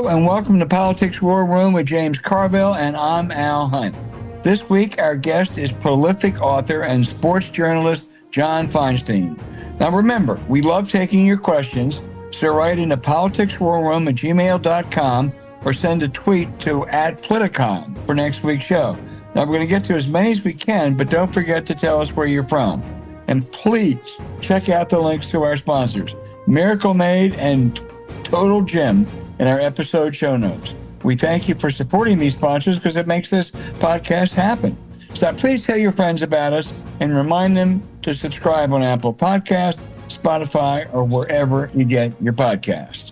Hello and welcome to Politics War Room with James Carville, and I'm Al Hunt. This week, our guest is prolific author and sports journalist John Feinstein. Now remember, we love taking your questions, so write into politicswarroom@gmail.com or send a tweet to @Politicon for next week's show. Now we're going to get to as many as we can, but don't forget to tell us where you're from. And please check out the links to our sponsors, Miracle Made and Total Gym, in our episode show notes. We thank you for supporting these sponsors because it makes this podcast happen. So please tell your friends about us and remind them to subscribe on Apple Podcasts, Spotify, or wherever you get your podcast.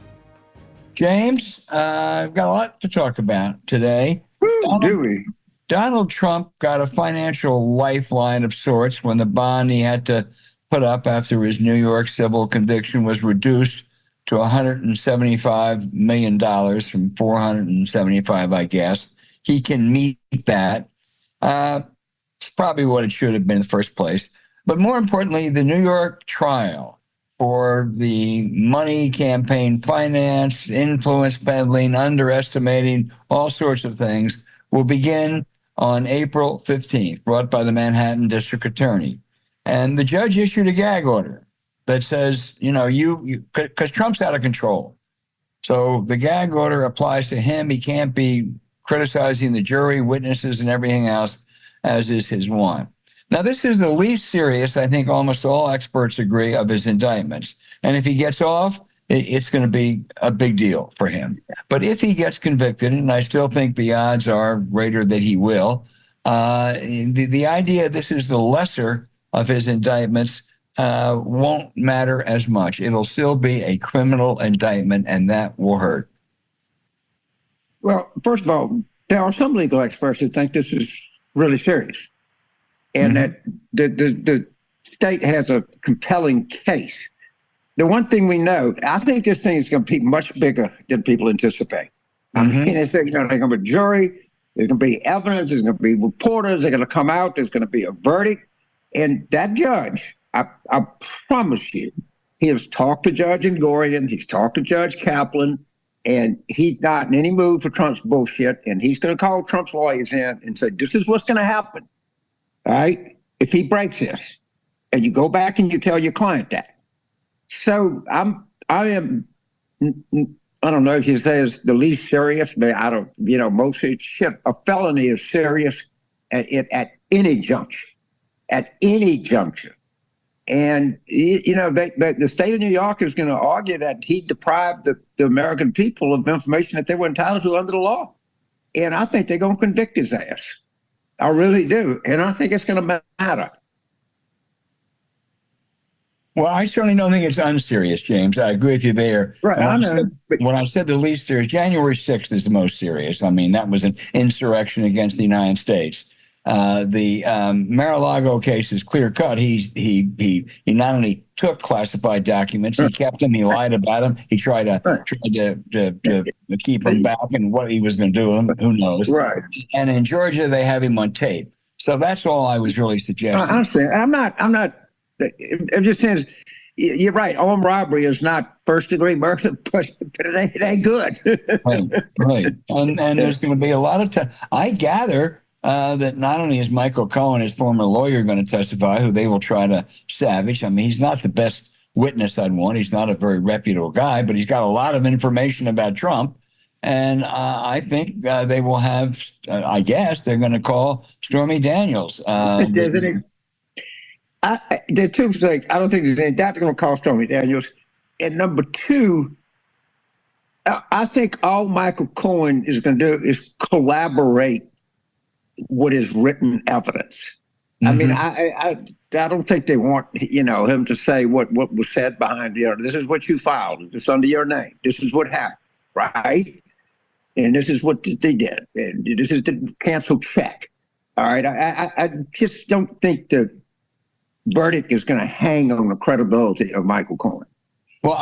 James, I've got a lot to talk about today. Do we? Donald Trump got a financial lifeline of sorts when the bond he had to put up after his New York civil conviction was reduced to $175 million from $475, I guess. He can meet that. It's probably what it should have been in the first place. But more importantly, the New York trial for the money campaign finance, influence peddling, underestimating, all sorts of things will begin on April 15th, brought by the Manhattan District Attorney. And the judge issued a gag order that says, because Trump's out of control. So the gag order applies to him. He can't be criticizing the jury, witnesses, and everything else, as is his want. Now, this is the least serious, I think almost all experts agree, of his indictments. And if he gets off, it's going to be a big deal for him. But if he gets convicted, and I still think the odds are greater that he will, the idea this is the lesser of his indictments won't matter as much. It'll still be a criminal indictment, and that will hurt. Well, first of all, there are some legal experts who think this is really serious, and that the state has a compelling case. The one thing we know, I think this thing is going to be much bigger than people anticipate. I mean, there's going to be a jury, there's going to be evidence, there's going to be reporters, they're going to come out, there's going to be a verdict, and that judge, I promise you, he has talked to Judge Ngorian, he's talked to Judge Kaplan, and he's not in any mood for Trump's bullshit, and he's going to call Trump's lawyers in and say, this is what's going to happen, all right, if he breaks this. And you go back and you tell your client that. So I don't know if you say it's the least serious, but I don't, mostly shit. A felony is serious at any juncture, And, the state of New York is going to argue that he deprived the American people of information that they were entitled to under the law. And I think they're going to convict his ass. I really do. And I think it's going to matter. Well, I certainly don't think it's unserious, James. I agree with you there. Right, I know. When I said the least serious, January 6th is the most serious. I mean, that was an insurrection against the United States. The Mar-a-Lago case is clear cut. He not only took classified documents, he kept them. He lied about them. He tried to keep them back, and what he was going to do with them, who knows? Right. And in Georgia, they have him on tape. So that's all I was really suggesting. Honestly, I'm not. I'm just saying, you're right. Armed robbery is not first-degree murder, but it ain't good. Right. And there's going to be a lot of time. I gather that not only is Michael Cohen, his former lawyer, going to testify, who they will try to savage. I mean, he's not the best witness I'd want. He's not a very reputable guy, but he's got a lot of information about Trump. And I think they will have, I guess, they're going to call Stormy Daniels. There are two things. I don't think there's any doubt they're going to call Stormy Daniels. And number two, I think all Michael Cohen is going to do is collaborate with his written evidence. I mean, I don't think they want, him to say what was said behind, this is what you filed. It's under your name. This is what happened, right? And this is what they did. And this is the canceled check. All right. I just don't think the verdict is going to hang on the credibility of Michael Cohen. Well,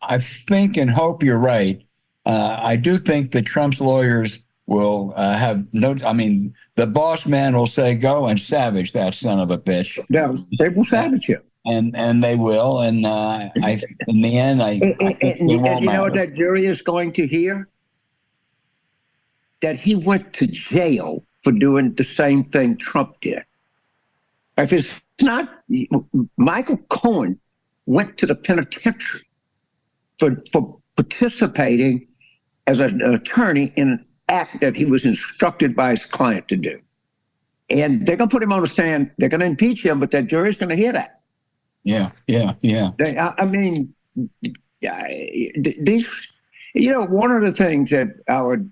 I think and hope you're right. I do think that Trump's lawyers will have the boss man will say, go and savage that son of a bitch. No, they will savage him. And they will. And in the end, I think you know what that jury is going to hear? that he went to jail for doing the same thing Trump did. If it's not, Michael Cohen went to the penitentiary for participating as an attorney in an act that he was instructed by his client to do. And they're going to put him on the stand. They're going to impeach him, but that jury's going to hear that. Yeah. I mean, these, one of the things that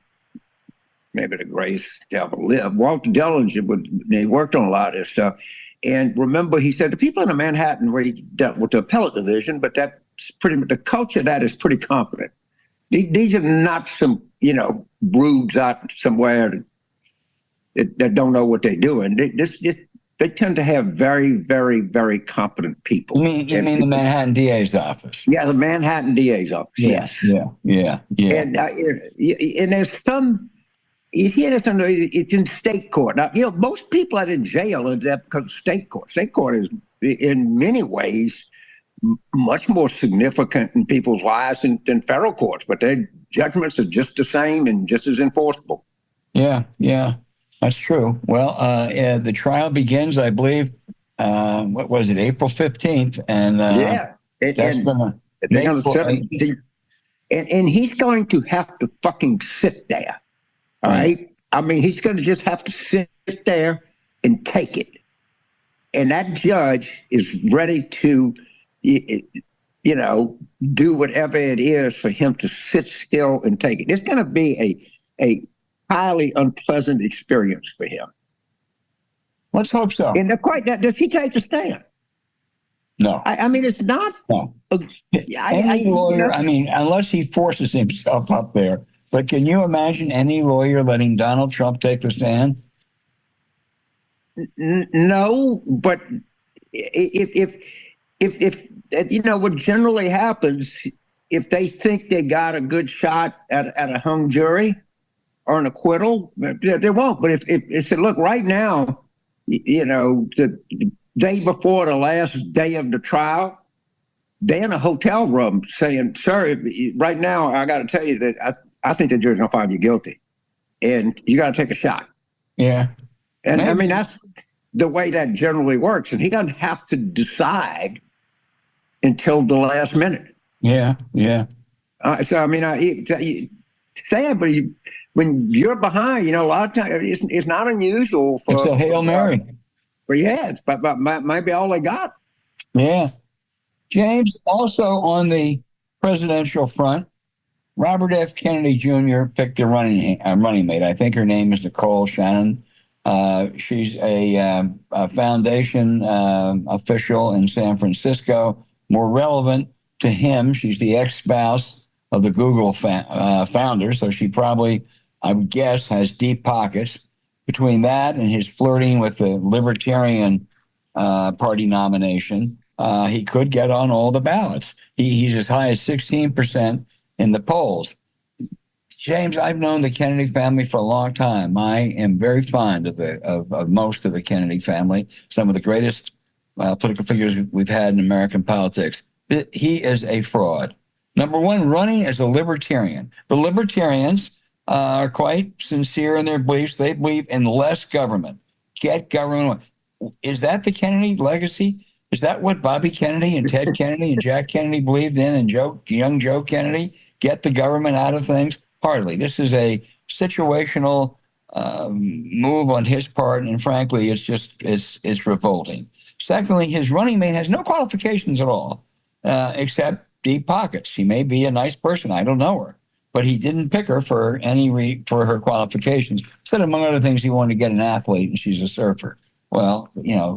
maybe the greatest ever lived, Walter Dillinger, he worked on a lot of this stuff. And remember, he said the people in Manhattan where he dealt with the appellate division, but that's pretty much the culture of that is pretty competent. These are not some, broods out somewhere that don't know what they're doing. They tend to have very, very, very competent people. You mean the Manhattan DA's office? Yeah, the Manhattan DA's office. Yes. Yeah. And there's some. You see, it's in state court. Now, most people are in jail is that because of state court. State court is, in many ways, much more significant in people's lives than federal courts, but their judgments are just the same and just as enforceable. Yeah, that's true. Well, the trial begins, I believe, what was it, April 15th? And and he's going to have to fucking sit there. All right. I mean, he's going to just have to sit there and take it. And that judge is ready to, do whatever it is for him to sit still and take it. It's going to be a highly unpleasant experience for him. Let's hope so. And does he take a stand? No. I mean, it's not. No. Any lawyer, unless he forces himself up there. But can you imagine any lawyer letting Donald Trump take the stand? No, but if what generally happens, if they think they got a good shot at a hung jury or an acquittal, they won't. But if it said, look, right now, the day before the last day of the trial, they're in a hotel room saying, sir, right now, I got to tell you that I think the jury's going to find you guilty, and you got to take a shot. Yeah. And maybe. I mean, that's the way that generally works. And he doesn't have to decide until the last minute. Yeah. So, I mean, sad, but when you're behind, a lot of times it's not unusual for. It's a Hail Mary. But might be all they got. Yeah. James, also on the presidential front, Robert F. Kennedy Jr. picked a running mate. I think her name is Nicole Shannon. She's a foundation official in San Francisco. More relevant to him, she's the ex-spouse of the Google founder, so she probably, I would guess, has deep pockets. Between that and his flirting with the Libertarian Party nomination, he could get on all the ballots. He's as high as 16% in the polls. James, I've known the Kennedy family for a long time. I am very fond of most of the Kennedy family, some of the greatest political figures we've had in American politics. He is a fraud. Number one, running as a libertarian. The libertarians are quite sincere in their beliefs. They believe in less government. Get government. Is that the Kennedy legacy? Is that what Bobby Kennedy and Ted Kennedy and Jack Kennedy believed in, and young Joe Kennedy? Get the government out of things? Hardly. This is a situational move on his part, and frankly, it's revolting. Secondly, his running mate has no qualifications at all, except deep pockets. She may be a nice person. I don't know her, but he didn't pick her for for her qualifications. Said among other things, he wanted to get an athlete, and she's a surfer. Well,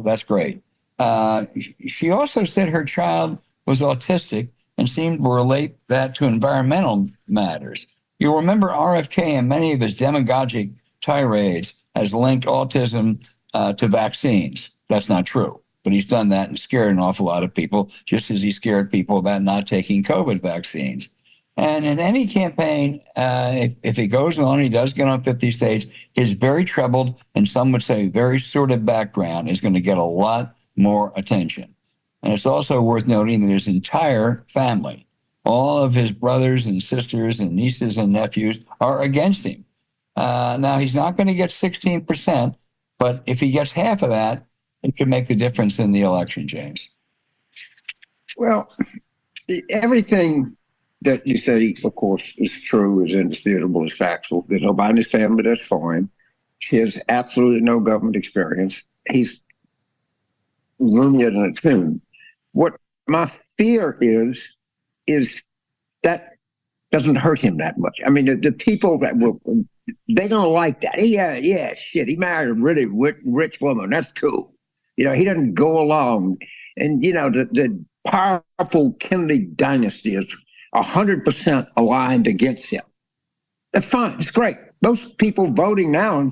that's great. She also said her child was autistic and seemed to relate that to environmental matters. You'll remember RFK in many of his demagogic tirades has linked autism to vaccines. That's not true, but he's done that and scared an awful lot of people, just as he scared people about not taking COVID vaccines. And in any campaign, if he goes on, he does get on 50 states, his very troubled, and some would say very sordid background is going to get a lot more attention. And it's also worth noting that his entire family, all of his brothers and sisters and nieces and nephews, are against him. Now, he's not going to get 16%, but if he gets half of that, it could make the difference in the election, James. Well, everything that you say, of course, is true, is indisputable, is factual. There's nobody in his family that's foreign. She has absolutely no government experience. He's loony in a tune. What my fear is that doesn't hurt him that much. I mean, the people that will, they're going to like that. Yeah, shit. He married a really rich woman. That's cool. You know, he doesn't go along. And, you know, the powerful Kennedy dynasty is 100% aligned against him. That's fine. It's great. Most people voting now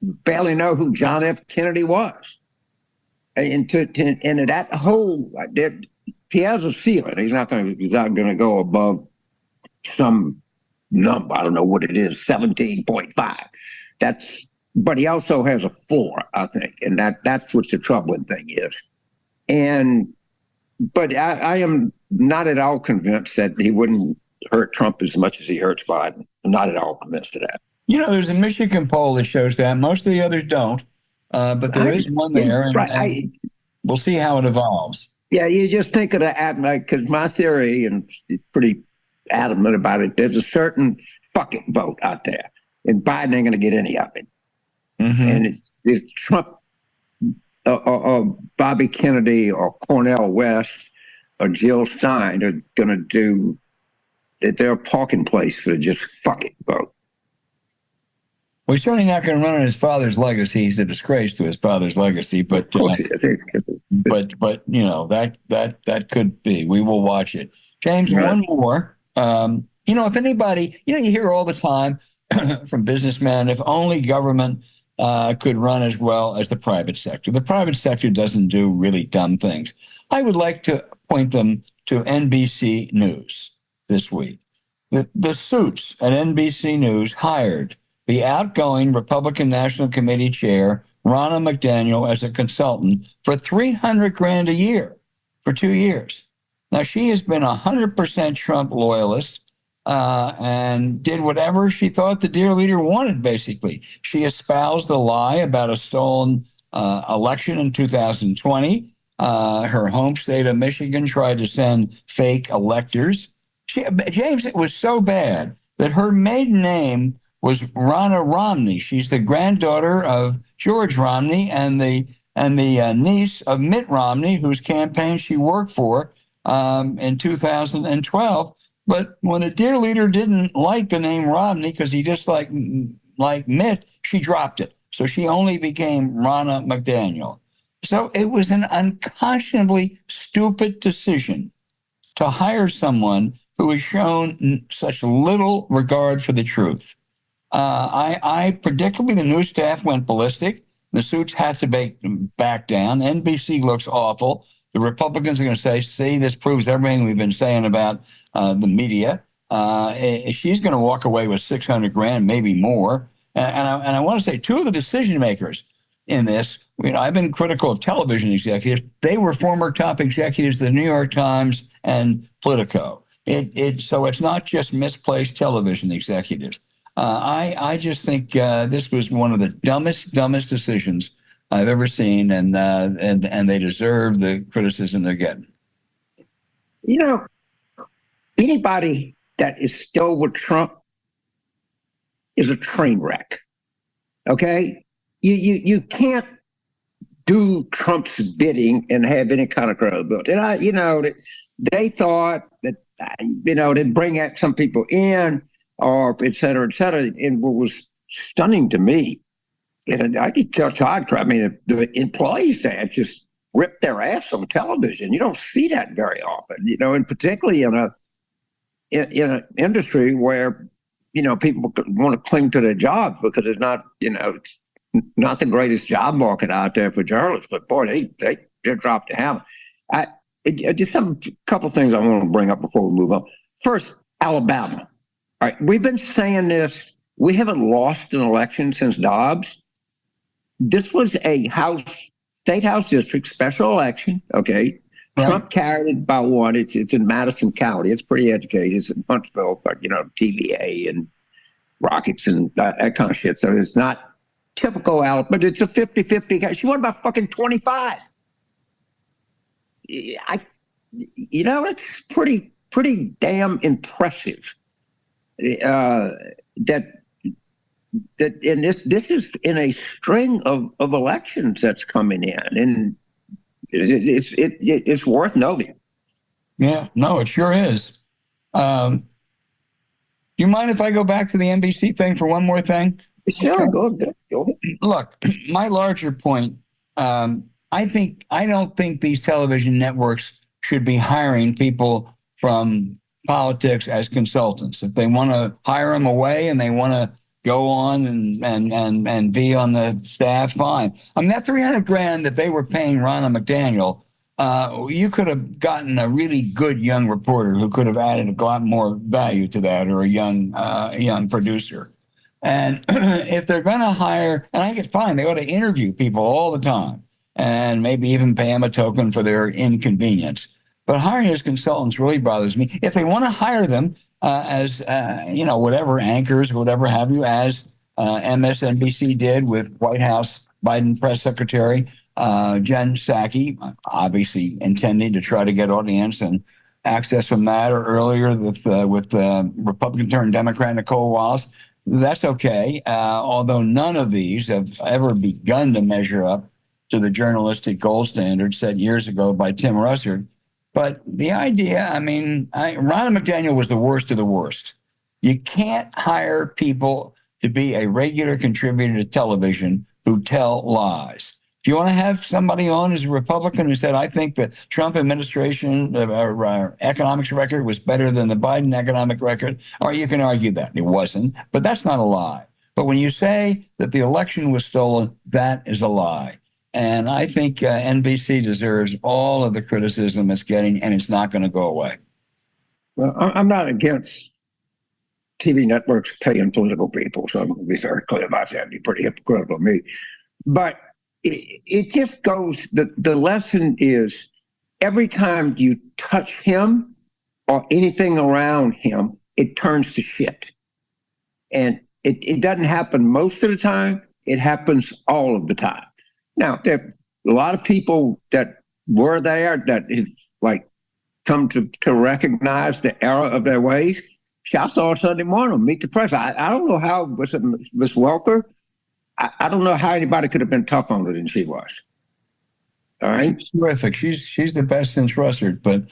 barely know who John F. Kennedy was. And that whole, he has a ceiling. He's not going to go above some number. I don't know what it is, 17.5. But he also has a floor, I think, and that's what the troubling thing is. But I am not at all convinced that he wouldn't hurt Trump as much as he hurts Biden. I'm not at all convinced of that. You know, there's a Michigan poll that shows that. Most of the others don't, but there is one there, and we'll see how it evolves. Yeah, you just think of that, because my theory, and it's pretty adamant about it, there's a certain fucking vote out there, and Biden ain't going to get any of it. Mm-hmm. And it's Trump or Bobby Kennedy or Cornel West or Jill Stein are going to do that. They're a parking place for just fucking vote. Well, he's certainly not going to run on his father's legacy. He's a disgrace to his father's legacy. But but you know, that could be. We will watch it. James, right. One more. You know, if anybody, you know, you hear all the time from businessmen, if only government could run as well as the private sector. The private sector doesn't do really dumb things. I would like to point them to NBC News this week. The suits at NBC News hired the outgoing Republican National Committee chair, Ronna McDaniel, as a consultant for $300,000 a year for 2 years. Now, she has been 100% Trump loyalist and did whatever she thought the dear leader wanted, basically. She espoused a lie about a stolen election in 2020. Her home state of Michigan tried to send fake electors. James, it was so bad that her maiden name was Ronna Romney. She's the granddaughter of George Romney and the niece of Mitt Romney, whose campaign she worked for in 2012. But when the dear leader didn't like the name Romney because he just like Mitt, she dropped it. So she only became Ronna McDaniel. So it was an unconscionably stupid decision to hire someone who has shown such little regard for the truth. I predictably, the news staff went ballistic. The suits had to back down. NBC looks awful. The Republicans are going to say, see, this proves everything we've been saying about the media. She's going to walk away with $600,000, maybe more. And I want to say, two of the decision makers in this, you know, I've been critical of television executives. They were former top executives of the New York Times and Politico. So it's not just misplaced television executives. I just think this was one of the dumbest decisions I've ever seen, and they deserve the criticism they're getting. You know, anybody that is still with Trump is a train wreck. Okay, you can't do Trump's bidding and have any kind of credibility. And they thought that they'd bring out some people in, or et cetera, et cetera. And what was stunning to me, and I could tell the employees there just ripped their ass on television. You don't see that very often, and particularly in an industry where, people want to cling to their jobs because it's not, it's not the greatest job market out there for journalists. But boy, they dropped the hammer. Just a couple of things I want to bring up before we move on. First, Alabama. All right, we've been saying this. We haven't lost an election since Dobbs. This was a state house district special election. Okay, right. Trump carried it by one. It's in Madison County. It's pretty educated. It's in Huntsville, but TVA rockets and that kind of shit. So it's not typical out, but it's a 50-50. She won by fucking 25. It's pretty damn impressive. And this is in a string of elections that's coming in, and it's worth noting. Yeah, no, it sure is. Do you mind if I go back to the NBC thing for one more thing? Sure, go ahead. Look, my larger point, I don't think these television networks should be hiring people from politics as consultants. If they want to hire them away and they want to go on and be on the staff, fine. I mean, that $300,000 that they were paying Ronna McDaniel, you could have gotten a really good young reporter who could have added a lot more value to that, or a young producer. And if they're going to hire, and I think it's fine, they ought to interview people all the time and maybe even pay them a token for their inconvenience. But hiring as consultants really bothers me. If they want to hire them as, whatever anchors or whatever have you, as MSNBC did with White House Biden press secretary Jen Psaki, obviously intending to try to get audience and access from that, or earlier with Republican turned Democrat Nicole Wallace. That's okay, although none of these have ever begun to measure up to the journalistic gold standard set years ago by Tim Russert. But the idea, Ronna McDaniel was the worst of the worst. You can't hire people to be a regular contributor to television who tell lies. If you want to have somebody on as a Republican who said, I think the Trump administration economics record was better than the Biden economic record, or you can argue that it wasn't, but that's not a lie. But when you say that the election was stolen, that is a lie. And I think NBC deserves all of the criticism it's getting, and it's not going to go away. Well, I'm not against TV networks paying political people, so I'm going to be very clear about that. It'd be pretty hypocritical of me. But it just goes, the lesson is every time you touch him or anything around him, it turns to shit. And it doesn't happen most of the time. It happens all of the time. Now, there are a lot of people that were there that have come to recognize the error of their ways. I saw Sunday morning, Meet the Press. I don't know how, was it Ms. Welker? I don't know how anybody could have been tough on her than she was. All right, she's terrific. She's the best since Russert. But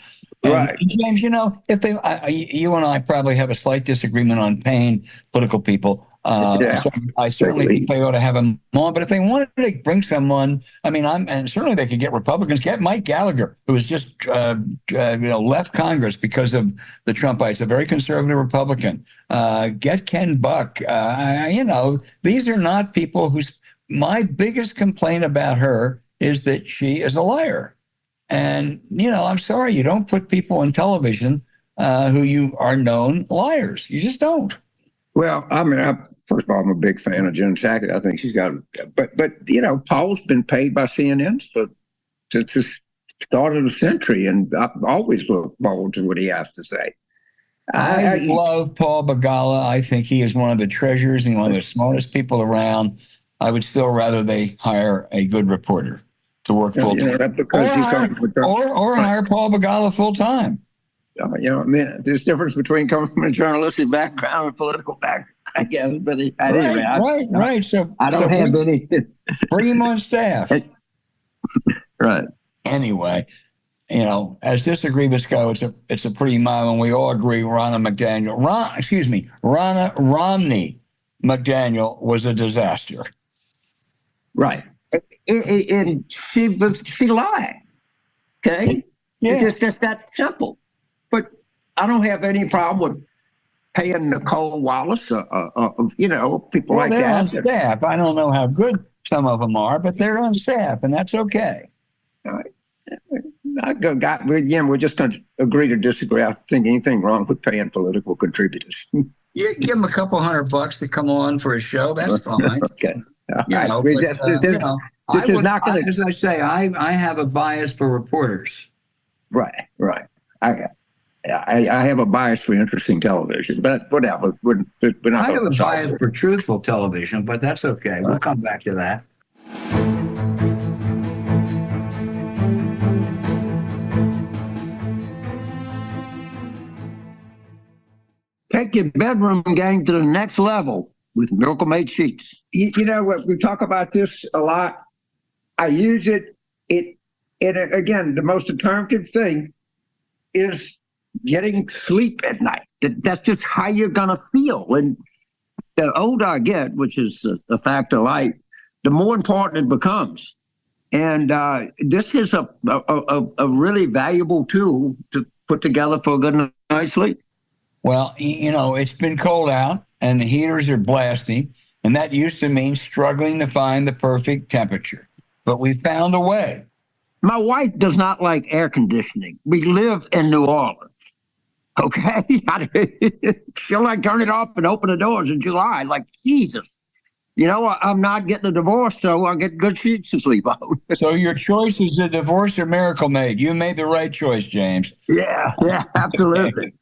right, James, if they, you and I probably have a slight disagreement on paying political people. Yeah, so I certainly think they ought to have them on. But if they wanted to bring someone, and certainly they could get Republicans. Get Mike Gallagher, who has just left Congress because of the Trumpites, a very conservative Republican. Get Ken Buck. These are not people whose. My biggest complaint about her is that she is a liar. And I'm sorry, you don't put people on television who you are known liars. You just don't. Well, first of all, I'm a big fan of Jen Psaki. I think she's got, but Paul's been paid by CNN since the start of the century, and I've always looked forward to what he has to say. I love Paul Begala. I think he is one of the treasures and one of the smartest people around. I would still rather they hire a good reporter to work full time, or hire Paul Begala full time. There's difference between coming from a journalistic background and political background, I guess. But right. So I don't have any. Bring him on staff. Right. Anyway, as disagreements go, it's a pretty mild, and we all agree Ronna Romney McDaniel was a disaster. Right. And she lied. Okay. Yeah. It's just that simple. But I don't have any problem with paying Nicole Wallace, people like that. On staff. I don't know how good some of them are, but they're on staff, and that's okay. All right. We're just going to agree to disagree. I think anything wrong with paying political contributors. You give them a couple $100 to come on for a show. That's fine. Okay. This is not going to. As I say, I have a bias for reporters. Right. I I have a bias for interesting television, but whatever. We're not I have going a to solve bias it. for truthful television, but that's okay. We'll come back to that. Take your bedroom game to the next level with Miracle Made sheets. You know what? We talk about this a lot. I use it. And again, the most determinative thing is getting sleep at night. That's just how you're going to feel. And the older I get, which is a fact of life, the more important it becomes. And this is a really valuable tool to put together for a good night's sleep. Well, it's been cold out and the heaters are blasting, and that used to mean struggling to find the perfect temperature. But we found a way. My wife does not like air conditioning. We live in New Orleans. Okay? She'll turn it off and open the doors in July. Like, Jesus. I'm not getting a divorce, so I'll get good sheets to sleep on. So your choice is a divorce or Miracle Made. You made the right choice, James. Yeah, absolutely.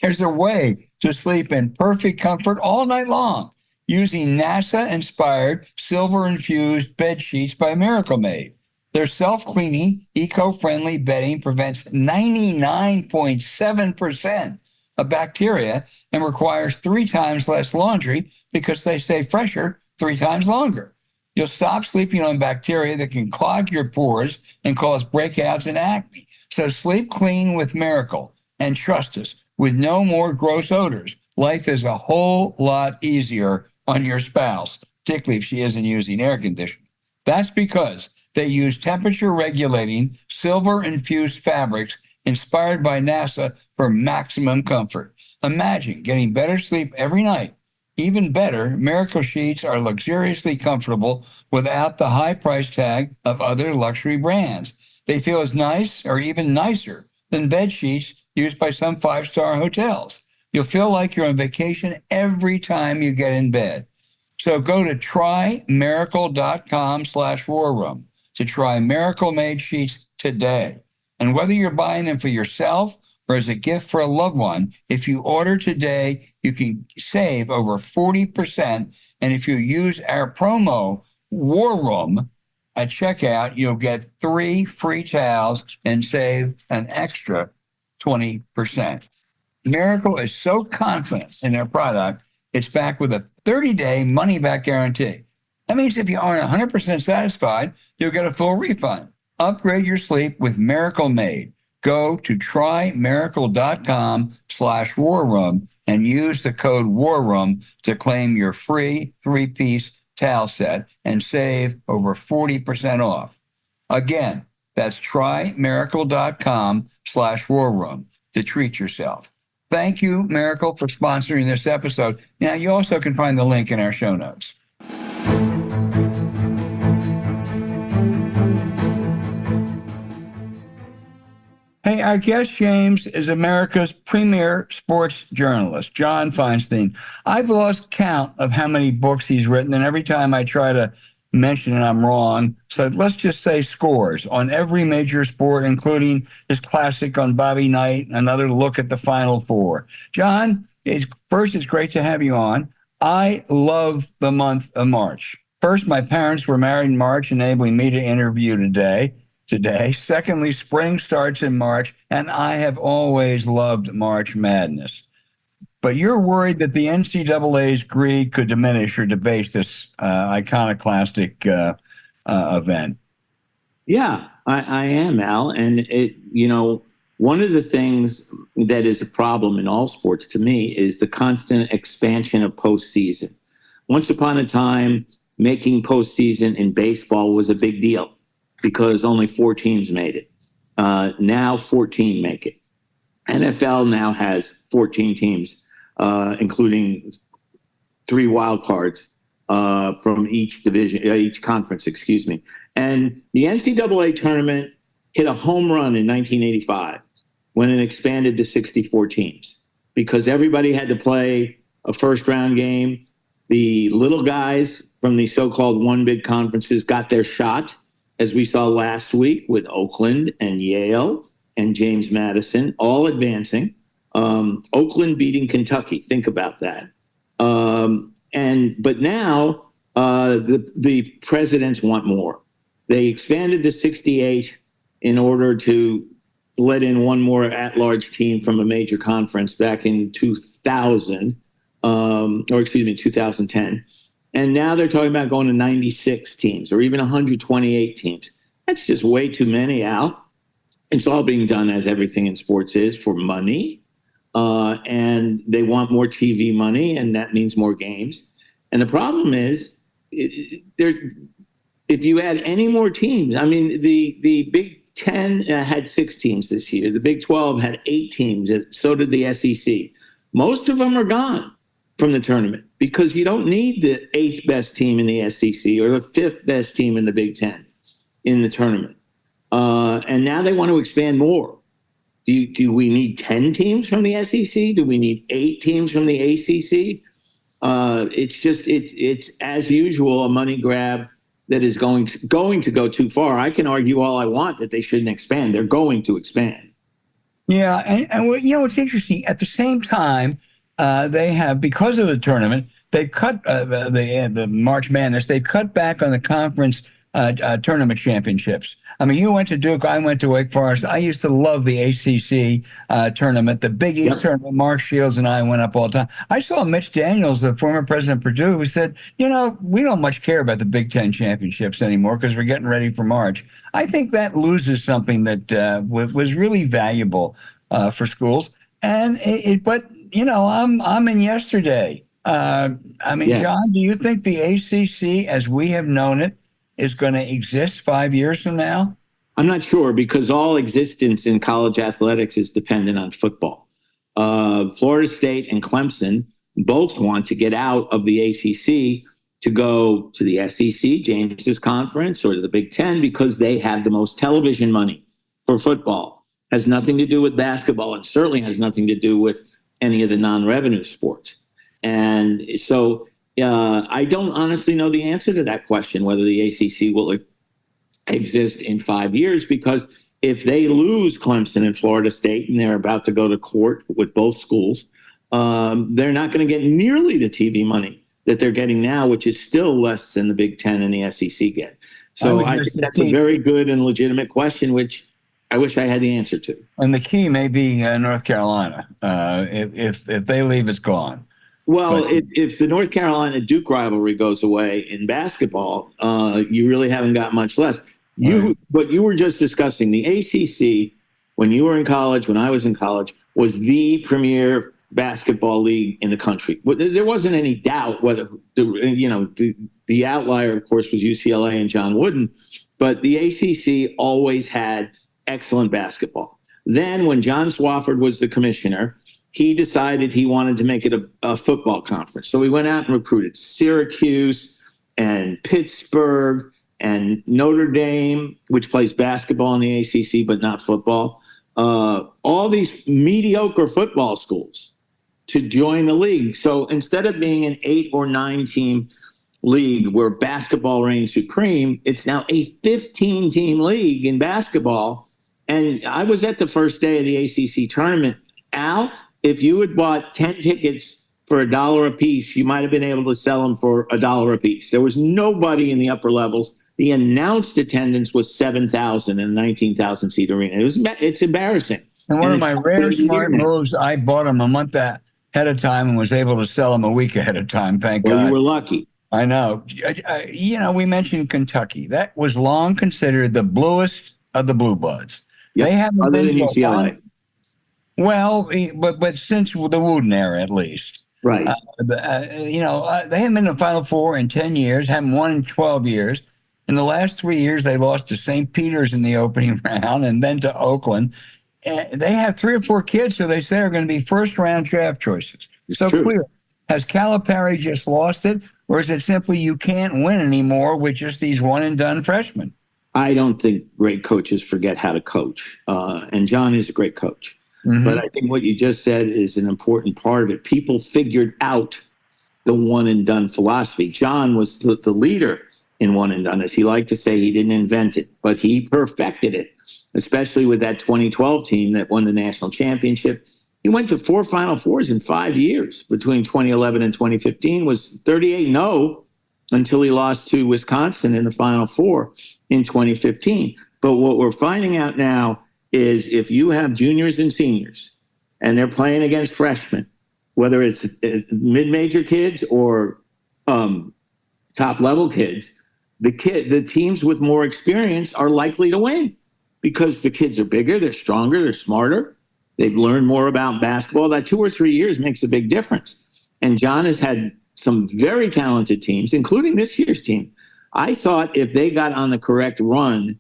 There's a way to sleep in perfect comfort all night long using NASA-inspired silver-infused bed sheets by Miracle Made. Their self-cleaning, eco-friendly bedding prevents 99.7% of bacteria and requires 3 times less laundry because they stay fresher 3 times longer. You'll stop sleeping on bacteria that can clog your pores and cause breakouts and acne. So sleep clean with Miracle. And trust us, with no more gross odors, life is a whole lot easier on your spouse, particularly if she isn't using air conditioning. That's because they use temperature-regulating, silver-infused fabrics inspired by NASA for maximum comfort. Imagine getting better sleep every night. Even better, Miracle Sheets are luxuriously comfortable without the high price tag of other luxury brands. They feel as nice or even nicer than bed sheets used by some 5-star hotels. You'll feel like you're on vacation every time you get in bed. So go to trymiracle.com/war room to try Miracle Made sheets today. And whether you're buying them for yourself or as a gift for a loved one, if you order today, you can save over 40%. And if you use our promo War Room at checkout, you'll get 3 free towels and save an extra 20%. Miracle is so confident in their product, it's backed with a 30-day money-back guarantee. That means if you aren't 100% satisfied, you'll get a full refund. Upgrade your sleep with Miracle Made. Go to trymiracle.com/war room and use the code War Room to claim your free 3-piece towel set and save over 40% off. Again, that's trymiracle.com/war room to treat yourself. Thank you, Miracle, for sponsoring this episode. Now, you also can find the link in our show notes. Hey, our guest, James, is America's premier sports journalist, John Feinstein. I've lost count of how many books he's written, and every time I try to mention it, I'm wrong. So let's just say scores on every major sport, including his classic on Bobby Knight, another look at the Final Four. John, it's great to have you on. I love the month of March. First, my parents were married in March, enabling me to interview today. Secondly, spring starts in March, and I have always loved March Madness. But you're worried that the NCAA's greed could diminish or debase this iconoclastic event. Yeah, I am, Al. And one of the things that is a problem in all sports to me is the constant expansion of postseason. Once upon a time, making postseason in baseball was a big deal because only 4 teams made it. Now 14 make it. NFL now has 14 teams, including 3 wild cards from each division, each conference, excuse me. And the NCAA tournament hit a home run in 1985 when it expanded to 64 teams because everybody had to play a first-round game. The little guys from the so-called one-bid conferences got their shot, as we saw last week with Oakland and Yale. and James Madison, all advancing. Oakland beating Kentucky. Think about that. But now the presidents want more. They expanded to 68 in order to let in one more at-large team from a major conference back in 2010. And now they're talking about going to 96 teams or even 128 teams. That's just way too many, Al. It's all being done, as everything in sports is, for money. And they want more TV money, and that means more games. And the problem is, if you add any more teams, I mean, the Big Ten had 6 teams this year. The Big 12 had 8 teams. So did the SEC. Most of them are gone from the tournament because you don't need the 8th best team in the SEC or the 5th best team in the Big Ten in the tournament. And now they want to expand more. Do we need 10 teams from the SEC? Do we need 8 teams from the ACC? It's as usual a money grab that is going to go too far. I can argue all I want that they shouldn't expand. They're going to expand. Yeah, and it's interesting. At the same time, they have, because of the tournament, they cut the March Madness. They cut back on the conference tournament championships. I mean, you went to Duke, I went to Wake Forest. I used to love the ACC tournament, the Big East tournament. Mark Shields and I went up all the time. I saw Mitch Daniels, the former president of Purdue, who said, we don't much care about the Big Ten championships anymore because we're getting ready for March. I think that loses something that was really valuable for schools. And I'm in yesterday. Yes. John, do you think the ACC, as we have known it, is going to exist 5 years from now? I'm not sure, because all existence in college athletics is dependent on football. Florida State and Clemson both want to get out of the ACC to go to the SEC, James's conference, or to the Big Ten, because they have the most television money for football. Has nothing to do with basketball, and certainly has nothing to do with any of the non-revenue sports. And so I don't honestly know the answer to that question, whether the ACC will exist in 5 years, because if they lose Clemson and Florida State and they're about to go to court with both schools, they're not going to get nearly the TV money that they're getting now, which is still less than the Big Ten and the SEC get. So I think that's a very good and legitimate question, which I wish I had the answer to. And the key may be North Carolina. If they leave, it's gone. Well, if the North Carolina-Duke rivalry goes away in basketball, you really haven't got much less. But you were just discussing the ACC when you were in college, when I was in college, was the premier basketball league in the country. There wasn't any doubt whether, the outlier, of course, was UCLA and John Wooden, but the ACC always had excellent basketball. Then when John Swofford was the commissioner, he decided he wanted to make it a football conference. So we went out and recruited Syracuse and Pittsburgh and Notre Dame, which plays basketball in the ACC but not football. All these mediocre football schools to join the league. So instead of being an 8 or 9 team league where basketball reigns supreme, it's now a 15-team league in basketball. And I was at the first day of the ACC tournament. Al, if you had bought 10 tickets for $1 a piece, you might have been able to sell them for $1 a piece. There was nobody in the upper levels. The announced attendance was 7,000 in a 19,000-seat arena. It's embarrassing. And one of my rare smart moves, I bought them a month ahead of time and was able to sell them a week ahead of time. Thank God. You were lucky. I know. We mentioned Kentucky. That was long considered the bluest of the blue bloods. Yep. They haven't Other been than UCLA. Well, but since the Wooden era, at least. Right. They haven't been in the Final Four in 10 years, haven't won in 12 years. In the last 3 years, they lost to St. Peter's in the opening round and then to Oakland. They have 3 or 4 kids who they say are going to be first-round draft choices. So clear. Has Calipari just lost it, or is it simply you can't win anymore with just these one-and-done freshmen? I don't think great coaches forget how to coach, and John is a great coach. Mm-hmm. But I think what you just said is an important part of it. People figured out the one-and-done philosophy. John was the leader in one-and-done. As he liked to say, he didn't invent it, but he perfected it. especially with that 2012 team that won the national championship. He went to 4 Final Fours in 5 years between 2011 and 2015, was 38-0 until he lost to Wisconsin in the Final Four in 2015. But what we're finding out now is if you have juniors and seniors and they're playing against freshmen, whether it's mid-major kids or top-level kids, the teams with more experience are likely to win because the kids are bigger, they're stronger, they're smarter, they've learned more about basketball. That 2 or 3 years makes a big difference. And John has had some very talented teams, including this year's team. I thought if they got on the correct run,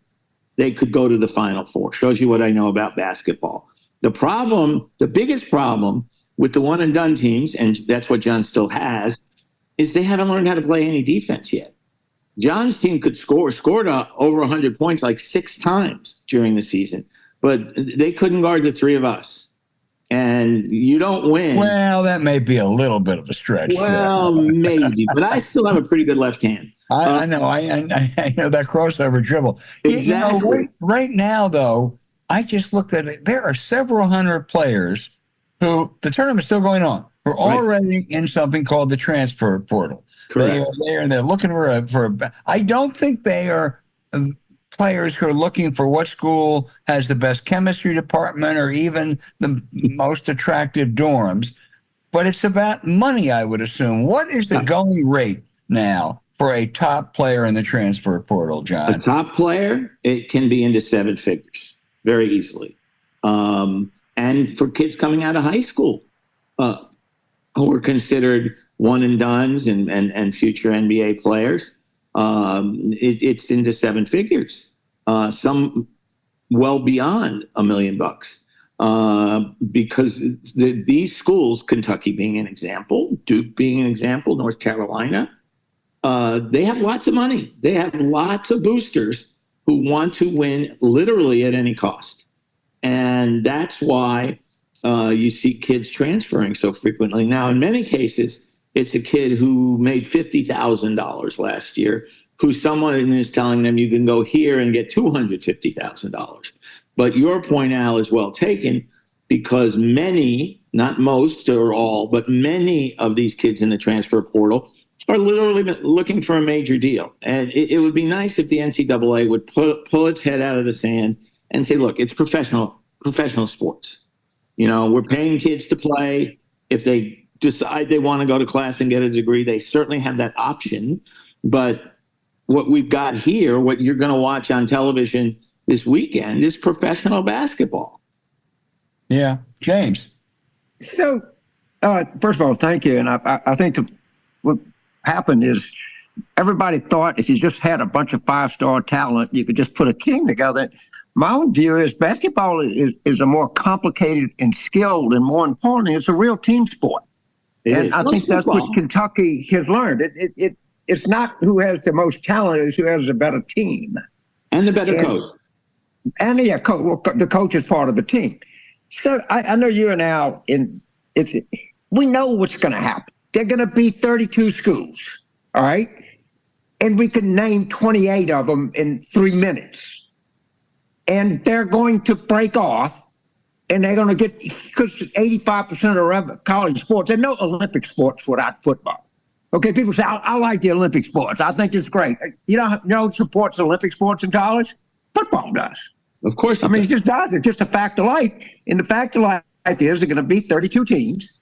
they could go to the Final Four. Shows you what I know about basketball. The biggest problem with the one and done teams, and that's what John still has, is they haven't learned how to play any defense yet. John's team scored over 100 points like 6 times during the season, but they couldn't guard the 3 of us. And you don't win. Well, that may be a little bit of a stretch. Well, maybe, but I still have a pretty good left hand. I know. I know that crossover dribble. Exactly. You know, right now, though, I just looked at it. There are several hundred players who the tournament's still going on. Who are already in something called the transfer portal. Correct. They are there and they're looking for a. I don't think they are players who are looking for what school has the best chemistry department or even the most attractive dorms. But it's about money, I would assume. What is the going rate now for a top player in the transfer portal, John? A top player, it can be into 7 figures very easily. And for kids coming out of high school who are considered one and dones and future NBA players, it's into 7 figures. Some well beyond $1 million, because these schools, Kentucky being an example, Duke being an example, North Carolina, they have lots of money. They have lots of boosters who want to win literally at any cost. And that's why you see kids transferring so frequently. Now, in many cases, it's a kid who made $50,000 last year, who someone is telling them you can go here and get $250,000. But your point, Al, is well taken, because many, not most or all, but many of these kids in the transfer portal are literally looking for a major deal. And it would be nice if the NCAA would pull its head out of the sand and say, look, it's professional sports. You know, we're paying kids to play. If they decide they want to go to class and get a degree, they certainly have that option. But what we've got here, what you're going to watch on television this weekend, is professional basketball. Yeah. James. So, first of all, thank you. And I think what happened is everybody thought if you just had a bunch of 5-star talent, you could just put a team together. My own view is basketball is a more complicated and skilled, and more importantly, it's a real team sport. I think that's what Kentucky has learned. It's not who has the most talent, it's who has a better team. And the better coach. And the coach is part of the team. So I know you and Al, we know what's going to happen. They're going to be 32 schools, all right? And we can name 28 of them in 3 minutes. And they're going to break off, and they're going to get, because 85% of college sports, there are no Olympic sports without football. Okay, people say, I like the Olympic sports. I think it's great. You know who supports Olympic sports in college? Football does. Of course. It just does. It's just a fact of life. And the fact of life is they're going to be 32 teams,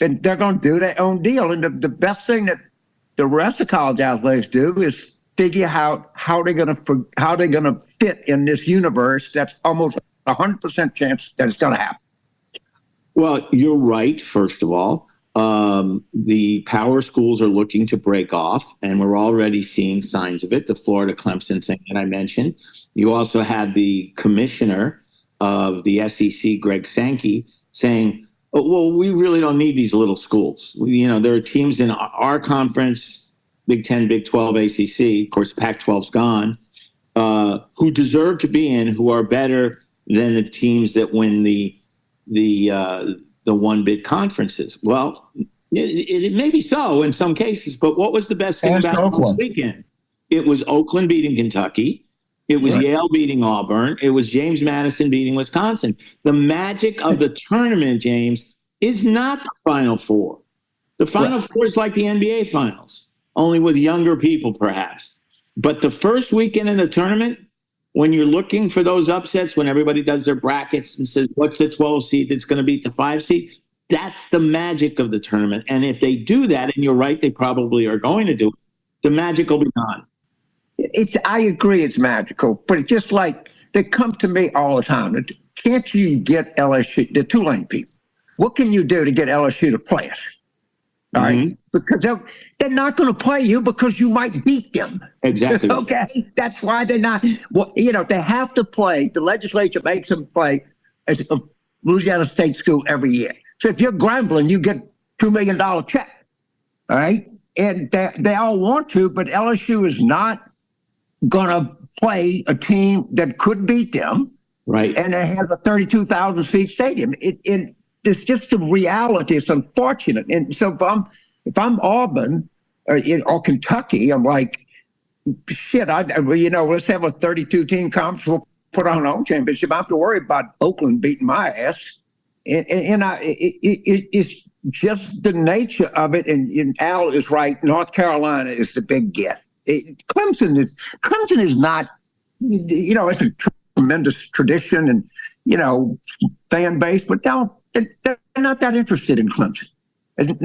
and they're going to do their own deal. And the best thing that the rest of college athletics do is figure out how they're going to fit in this universe that's almost 100% chance that it's going to happen. Well, you're right, first of all. The power schools are looking to break off, and we're already seeing signs of it, the Florida Clemson thing that I mentioned. You also had the commissioner of the SEC, Greg Sankey, saying, oh, well, we really don't need these little schools. There are teams in our conference, Big 10, Big 12, ACC, of course, Pac-12's gone, who deserve to be in, who are better than the teams that win the one-bid conferences. Well, it may be so in some cases, but what was the best thing about this weekend? It was Oakland beating Kentucky. It was Yale beating Auburn. It was James Madison beating Wisconsin. The magic of the tournament, James, is not the Final Four. The Final Four is like the NBA Finals, only with younger people, perhaps. But the first weekend in the tournament, when you're looking for those upsets, when everybody does their brackets and says, what's the 12 seed that's going to beat the 5 seed? That's the magic of the tournament. And if they do that, and you're right, they probably are going to do it, the magic will be gone. I agree it's magical, but it's just like they come to me all the time. Can't you get LSU, the Tulane people? What can you do to get LSU to play us? All right, because they're not going to play you because you might beat them. Exactly. Okay, that's why they're not. Well, they have to play. The legislature makes them play as a Louisiana State school every year. So if you're Grambling, you get $2 million check. All right, and they all want to, but LSU is not going to play a team that could beat them. Right, and it has a 32,000 seat stadium. It's just the reality. It's unfortunate. And so if I'm Auburn or Kentucky, I'm like, shit, let's have a 32 team conference. We'll put on our own championship. I don't have to worry about Oakland beating my ass. It's just the nature of it. And Al is right. North Carolina is the big get. Clemson is not, it's a tremendous tradition and, fan base, but they're not that interested in Clemson. They're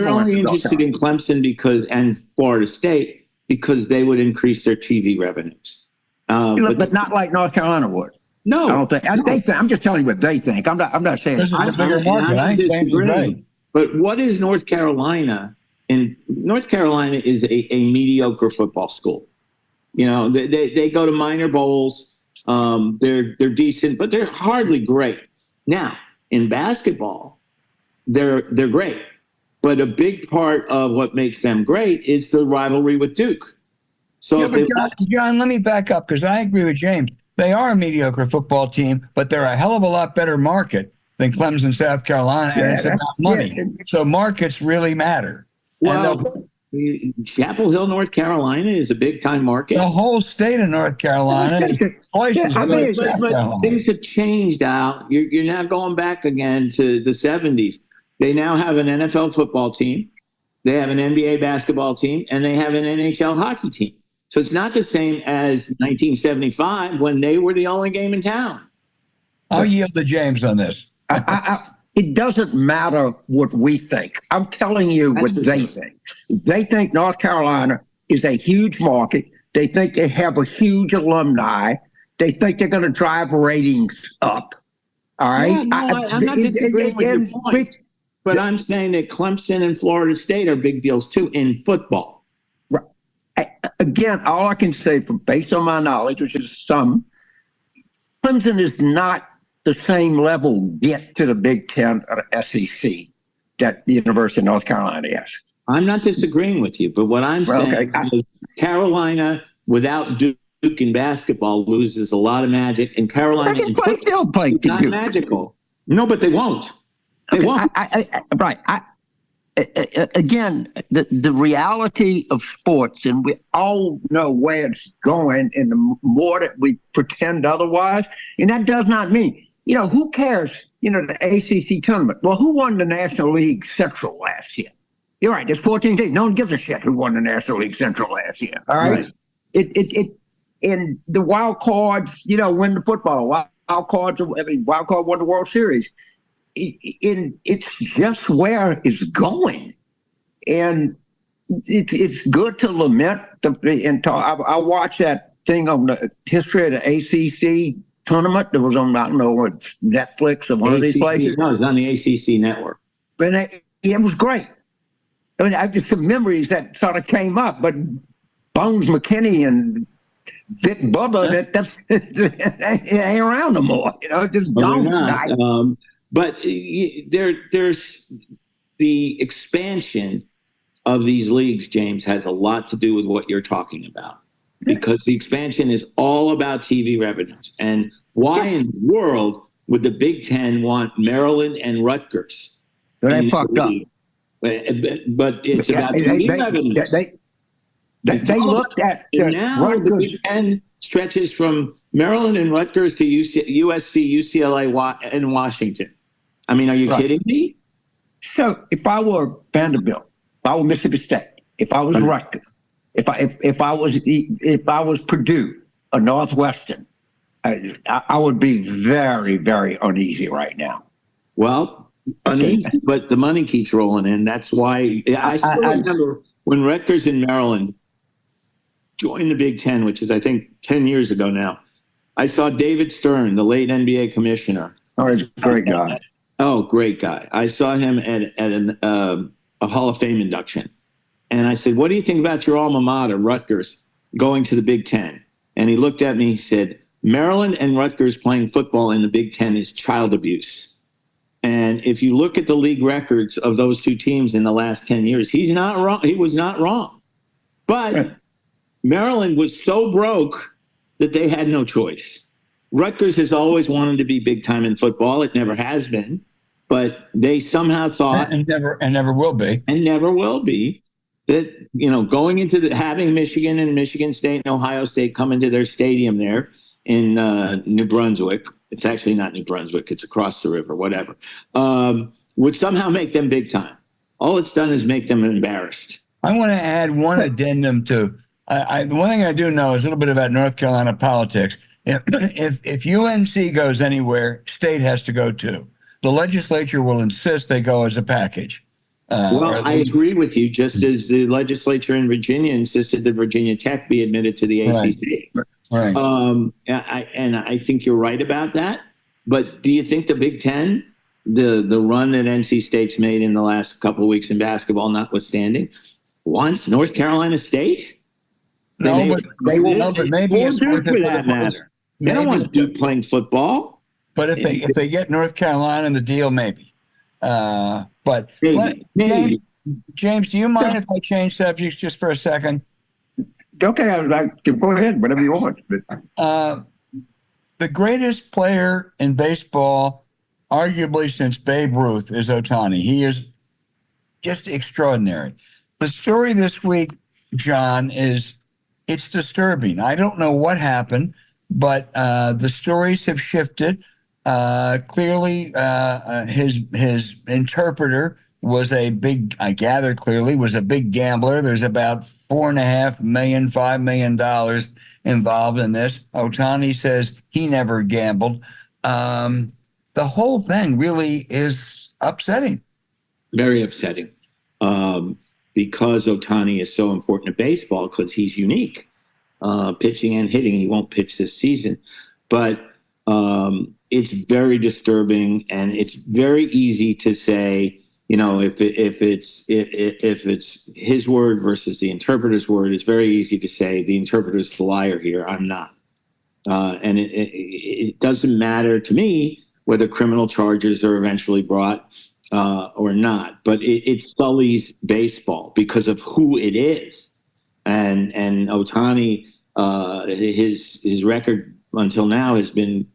only interested in Clemson and Florida State because they would increase their TV revenues. But not like North Carolina would. No, I don't think. I'm just telling you what they think. I'm not saying this is a bigger market. I ain't saying it's right. But what is North Carolina? And North Carolina is a mediocre football school. They go to minor bowls. They're decent, but they're hardly great. Now, in basketball, they're great. But a big part of what makes them great is the rivalry with Duke. So, John, let me back up because I agree with James. They are a mediocre football team, but they're a hell of a lot better market than Clemson, South Carolina, and it's about money. Yeah. So markets really matter. Well, Chapel Hill, North Carolina is a big-time market. The whole state of North Carolina is twice as good as South Carolina. Things have changed, Al. You're now going back again to the 70s. They now have an NFL football team. They have an NBA basketball team, and they have an NHL hockey team. So it's not the same as 1975 when they were the only game in town. I'll yield to James on this. It doesn't matter what we think. I'm telling you what they think. They think North Carolina is a huge market. They think they have a huge alumni. They think they're going to drive ratings up. All right? Yeah, no, I'm not disagreeing with your point. But I'm saying that Clemson and Florida State are big deals, too, in football. Right. Again, all I can say, based on my knowledge, which is some, Clemson is not the same level get to the Big Ten or the SEC that the University of North Carolina is. I'm not disagreeing with you, but what I'm saying is Carolina without Duke in basketball loses a lot of magic, and Carolina in football is not magical. No, but they won't. They won't. Again, the reality of sports, and we all know where it's going, and the more that we pretend otherwise, and that does not mean, who cares, the ACC tournament? Well, who won the National League Central last year? You're right, there's 14 teams. No one gives a shit who won the National League Central last year, all right? And the wild cards, win the football. Wild card won the World Series. It's just where it's going. And it's good to lament and talk. I watched that thing on the history of the ACC tournament that was on, I don't know, Netflix or one of these places. No, it's on the ACC network. And it was great. I mean, I just some memories that sort of came up, but Bones McKinney and Vic Bubba, that's it ain't around no more. Just gone. But there's the expansion of these leagues, James, has a lot to do with what you're talking about. Because the expansion is all about TV revenues. And why in the world would the Big Ten want Maryland and Rutgers? They fucked up. But it's about TV revenues. They looked at and now the Big Ten stretches from Maryland and Rutgers to USC, UCLA, and Washington. I mean, are you kidding me? So if I were Vanderbilt, if I were Mississippi State, if I was Rutgers, if I was Purdue or Northwestern, I would be very, very uneasy right now. Well, uneasy, but the money keeps rolling in. That's why I still remember when Rutgers in Maryland joined the Big Ten, which is, I think, 10 years ago now. I saw David Stern, the late NBA commissioner. Oh, he's a great guy. Oh, great guy. I saw him at a Hall of Fame induction. And I said, what do you think about your alma mater, Rutgers, going to the Big Ten? And he looked at me, he said, Maryland and Rutgers playing football in the Big Ten is child abuse. And if you look at the league records of those two teams in the last 10 years, he's not wrong. He was not wrong. But Maryland was so broke that they had no choice. Rutgers has always wanted to be big time in football. It never has been, but they somehow thought and never will be that, going into having Michigan and Michigan State and Ohio State come into their stadium there in New Brunswick. It's actually not New Brunswick. It's across the river, whatever, would somehow make them big time. All it's done is make them embarrassed. I want to add one addendum to the one thing I do know is a little bit about North Carolina politics. If UNC goes anywhere, state has to go too. The legislature will insist they go as a package. Well, I agree with you, just as the legislature in Virginia insisted that Virginia Tech be admitted to the ACC. Right. I think you're right about that. But do you think the Big Ten, the run that NC State's made in the last couple of weeks in basketball notwithstanding, wants North Carolina State? No, but maybe it's worth it for that matter. They don't want Duke playing football. But if they get North Carolina in the deal, maybe. But maybe. James, do you mind if I change subjects just for a second? Okay, go ahead, whatever you want. The greatest player in baseball, arguably since Babe Ruth, is Ohtani. He is just extraordinary. The story this week, John, it's disturbing. I don't know what happened, but the stories have shifted. Clearly, his interpreter was was a big gambler. There's about $4.5 million, $5 million involved in this. Ohtani says he never gambled. The whole thing really is upsetting. Very upsetting. Because Ohtani is so important to baseball, because he's unique, pitching and hitting. He won't pitch this season, but it's very disturbing, and it's very easy to say, if it's his word versus the interpreter's word, it's very easy to say the interpreter's the liar here. I'm not, and it doesn't matter to me whether criminal charges are eventually brought or not, but it sullies baseball because of who it is. And Ohtani, his record until now has been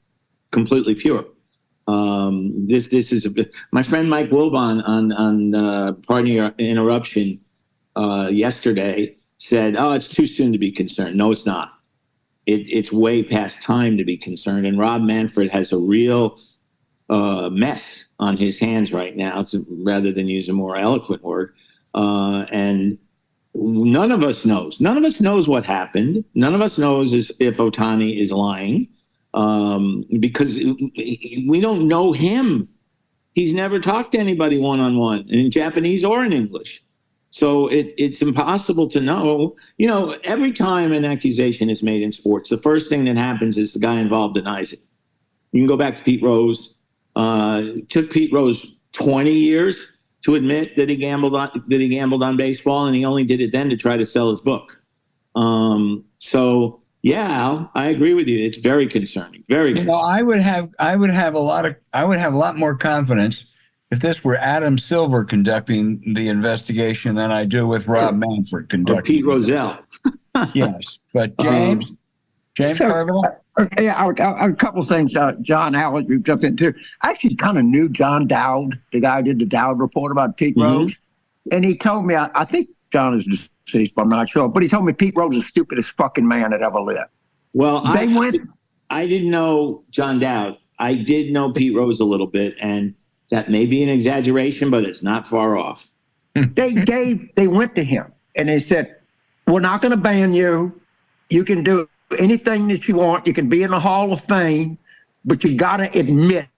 completely pure. This is my friend Mike Wilbon on Pardon Your Interruption yesterday said, "Oh, it's too soon to be concerned." No, it's not. It's way past time to be concerned. And Rob Manfred has a real mess on his hands right now, rather than use a more eloquent word. And none of us knows. None of us knows what happened. None of us knows if Ohtani is lying, because we don't know him. He's never talked to anybody one-on-one, in Japanese or in English. So it's impossible to know. Every time an accusation is made in sports, the first thing that happens is the guy involved denies it. You can go back to Pete Rose. It took Pete Rose 20 years to admit that he gambled on baseball, and he only did it then to try to sell his book. So yeah, Al, I agree with you. It's very concerning. Very concerning. I would have a lot more confidence if this were Adam Silver conducting the investigation than I do with Rob Manfred conducting. Or Pete Rozelle. Yes, but James Carville. Yeah, a couple of things. John, Al, you jumped into. I actually kind of knew John Dowd, the guy who did the Dowd report about Pete Rose, and he told me. I think John is but I'm not sure. But he told me Pete Rose is the stupidest fucking man that ever lived. Well, They went. I didn't know John Dowd. I did know Pete Rose a little bit, and that may be an exaggeration, but it's not far off. They went to him and they said, "We're not going to ban you. You can do anything that you want. You can be in the Hall of Fame, but you got to admit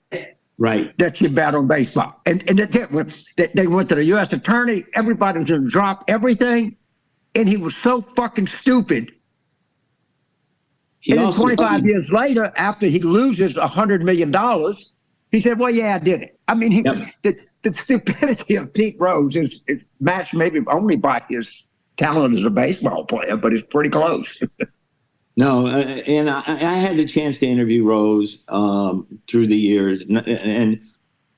Right. that you're bad on baseball." And that's it. They went to the U.S. attorney. Everybody was going to drop everything, and he was so fucking stupid. And then 25 years later, after he loses $100 million, he said, "Well, yeah, I did it." I mean, the stupidity of Pete Rose is matched maybe only by his talent as a baseball player, but it's pretty close. No, and I had the chance to interview Rose through the years, and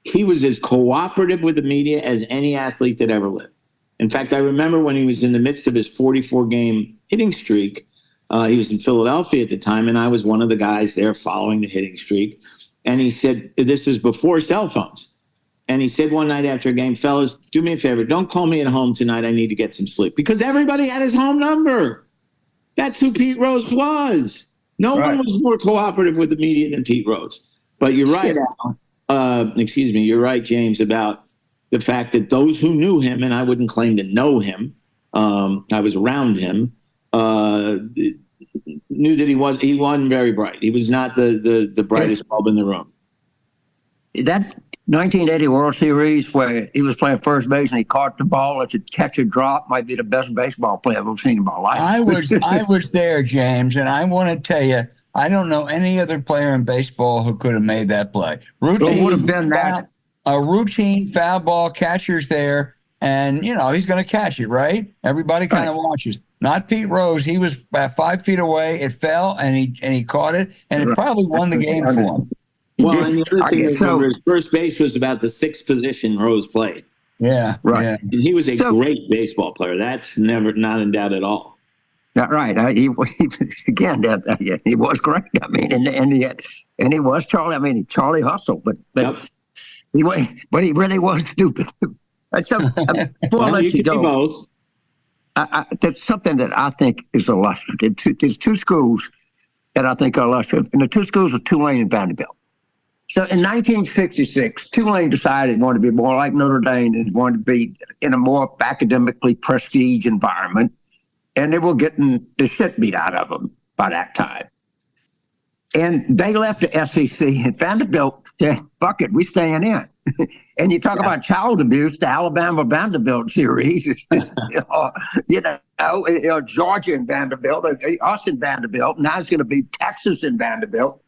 he was as cooperative with the media as any athlete that ever lived. In fact, I remember when he was in the midst of his 44-game hitting streak, he was in Philadelphia at the time, and I was one of the guys there following the hitting streak. And he said, this is before cell phones. And he said one night after a game, "Fellas, do me a favor. Don't call me at home tonight. I need to get some sleep." Because everybody had his home number. That's who Pete Rose was. No one was more cooperative with the media than Pete Rose. But you're right, Al. You're right, James, about the fact that those who knew him, and I wouldn't claim to know him, I was around him, knew that he wasn't very bright. He was not the brightest bulb in the room. That 1980 World Series where he was playing first base and he caught the ball as a catch and drop might be the best baseball player I've ever seen in my life. I was there, James, and I want to tell you, I don't know any other player in baseball who could have made that play. It would have been that. A routine foul ball, catcher's there, and he's going to catch it, right? Everybody kind of watches. Not Pete Rose. He was about 5 feet away. It fell, and he caught it, and it probably won the game for him. Well, and the other thing is, his first base was about the sixth position Rose played. Yeah, right. Yeah. And he was a great baseball player. That's not in doubt at all. Not right. He was great. I mean, and he was Charlie. I mean, Charlie hustled, but he really was stupid. So, before I let you go, that's something that I think is illustrative. There's two schools that I think are illustrative, and the two schools are Tulane and Vanderbilt. So in 1966, Tulane decided it wanted to be more like Notre Dame and wanted to be in a more academically prestige environment. And they were getting the shit beat out of them by that time. And they left the SEC, and Vanderbilt said, "Fuck it, we staying in." And you talk about child abuse, the Alabama-Vanderbilt series, Georgia and Vanderbilt, us and Vanderbilt. Now it's going to be Texas and Vanderbilt.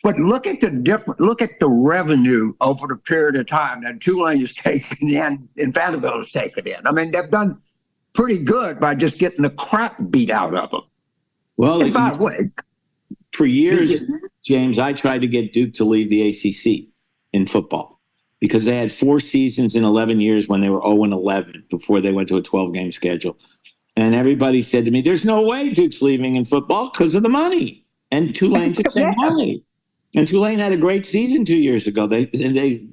But look at the revenue over the period of time that Tulane is taking in and Vanderbilt is taking in. I mean, they've done pretty good by just getting the crap beat out of them. Well, and by the way, for years, James, I tried to get Duke to leave the ACC in football because they had 4 seasons in 11 years when they were 0-11 before they went to a 12-game schedule. And everybody said to me, "There's no way Duke's leaving in football because of the money." And Tulane's the same money. And Tulane had a great season 2 years ago. They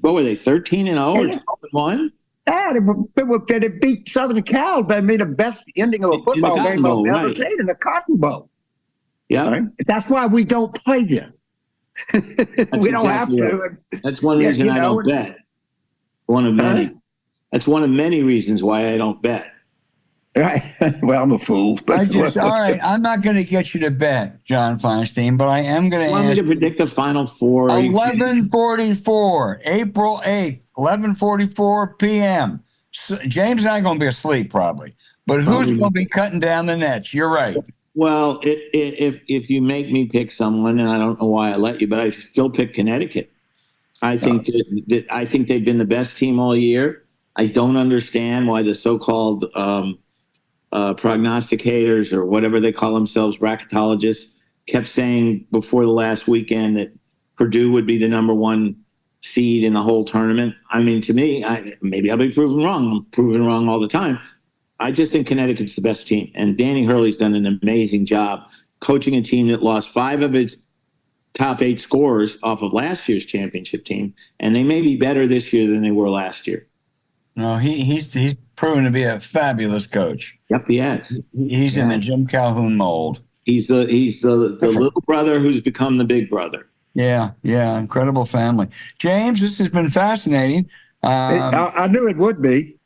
what were they, 13-0 or 12-1? Yeah, they beat Southern Cal. They made the best ending of a football game I've ever seen in the Cotton Bowl. Yeah, right? That's why we don't play them. We don't have to. That's one reason I don't bet. One of many. That's one of many reasons why I don't bet. Right. Well, I'm a fool. But all right. I'm not going to get you to bet, John Feinstein, but I am going to ask. Want me to predict the Final Four? 11:44, April 8th, 11:44 p.m. So James and I are going to be asleep probably, but who's going to be cutting down the nets? You're right. Well, if you make me pick someone, and I don't know why I let you, but I still pick Connecticut. I think I think they've been the best team all year. I don't understand why the so-called prognosticators or whatever they call themselves, bracketologists, kept saying before the last weekend that Purdue would be the number 1 seed in the whole tournament. I mean, to me, maybe I'll be proven wrong. I'm proven wrong all the time. I just think Connecticut's the best team. And Danny Hurley's done an amazing job coaching a team that lost 5 of its top 8 scorers off of last year's championship team. And they may be better this year than they were last year. No, he's proven to be a fabulous coach. Yep, he has. He's in the Jim Calhoun mold. He's the little brother who's become the big brother. Yeah, incredible family. James, this has been fascinating. I knew it would be.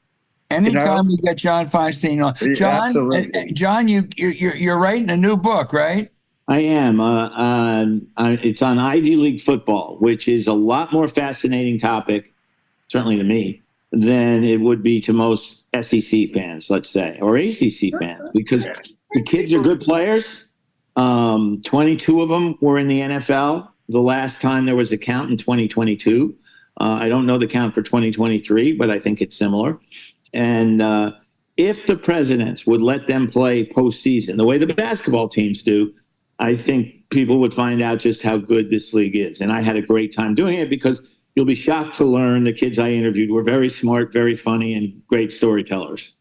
Anytime we get John Feinstein on, John, you're writing a new book, right? I am. It's on Ivy League football, which is a lot more fascinating topic, certainly to me, than it would be to most SEC fans, let's say, or ACC fans, because the kids are good players. 22 of them were in the NFL. The last time there was a count in 2022. I don't know the count for 2023, but I think it's similar. And if the presidents would let them play postseason the way the basketball teams do, I think people would find out just how good this league is. And I had a great time doing it because you'll be shocked to learn the kids I interviewed were very smart, very funny, and great storytellers.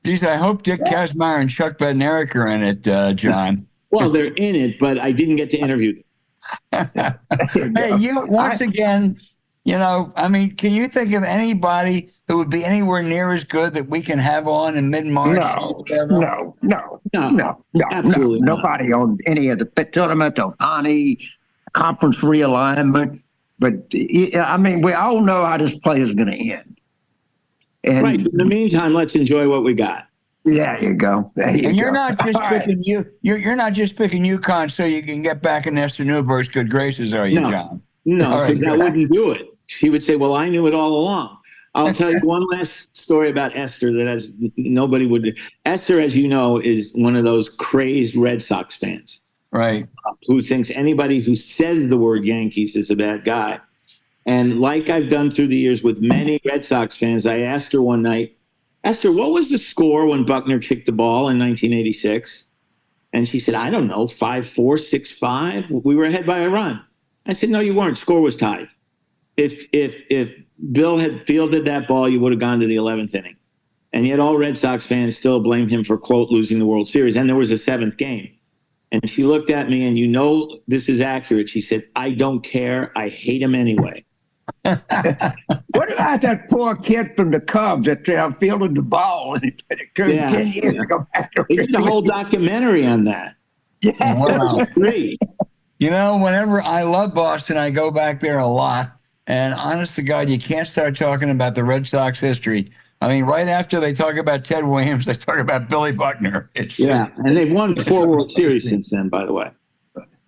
Geez, I hope Dick Kazmaier and Chuck Bednarik are in it, John. Well, they're in it, but I didn't get to interview them. Hey, again, can you think of anybody who would be anywhere near as good that we can have on in mid-March? No. Absolutely not. Nobody on any of the tournament, Ohtani, conference realignment. But we all know how this play is going to end. And right. In the meantime, let's enjoy what we got. There you go. You're not just picking you're not just picking UConn so you can get back in Esther Newberg's good graces, are you, John? No, because that wouldn't do it. She would say, "Well, I knew it all along." I'll tell you one last story about Esther that nobody would. Esther, as you know, is one of those crazed Red Sox fans, right? Who thinks anybody who says the word Yankees is a bad guy. And like I've done through the years with many Red Sox fans, I asked her one night, Esther, what was the score when Buckner kicked the ball in 1986? And she said, I don't know, 5-4, 6-5. We were ahead by a run. I said, no, you weren't. Score was tied. If Bill had fielded that ball, you would have gone to the 11th inning. And yet all Red Sox fans still blame him for, quote, losing the World Series. And there was a seventh game. And she looked at me, and this is accurate. She said, I don't care. I hate him anyway. What about that poor kid from the Cubs that fielded the ball and it took 10 years to go back to They did a whole documentary on that. Yeah. Wow. Great. Whenever I love Boston, I go back there a lot. And honest to God, you can't start talking about the Red Sox history. I mean, right after they talk about Ted Williams, they talk about Billy Buckner. And they've won 4 World Series since then, by the way.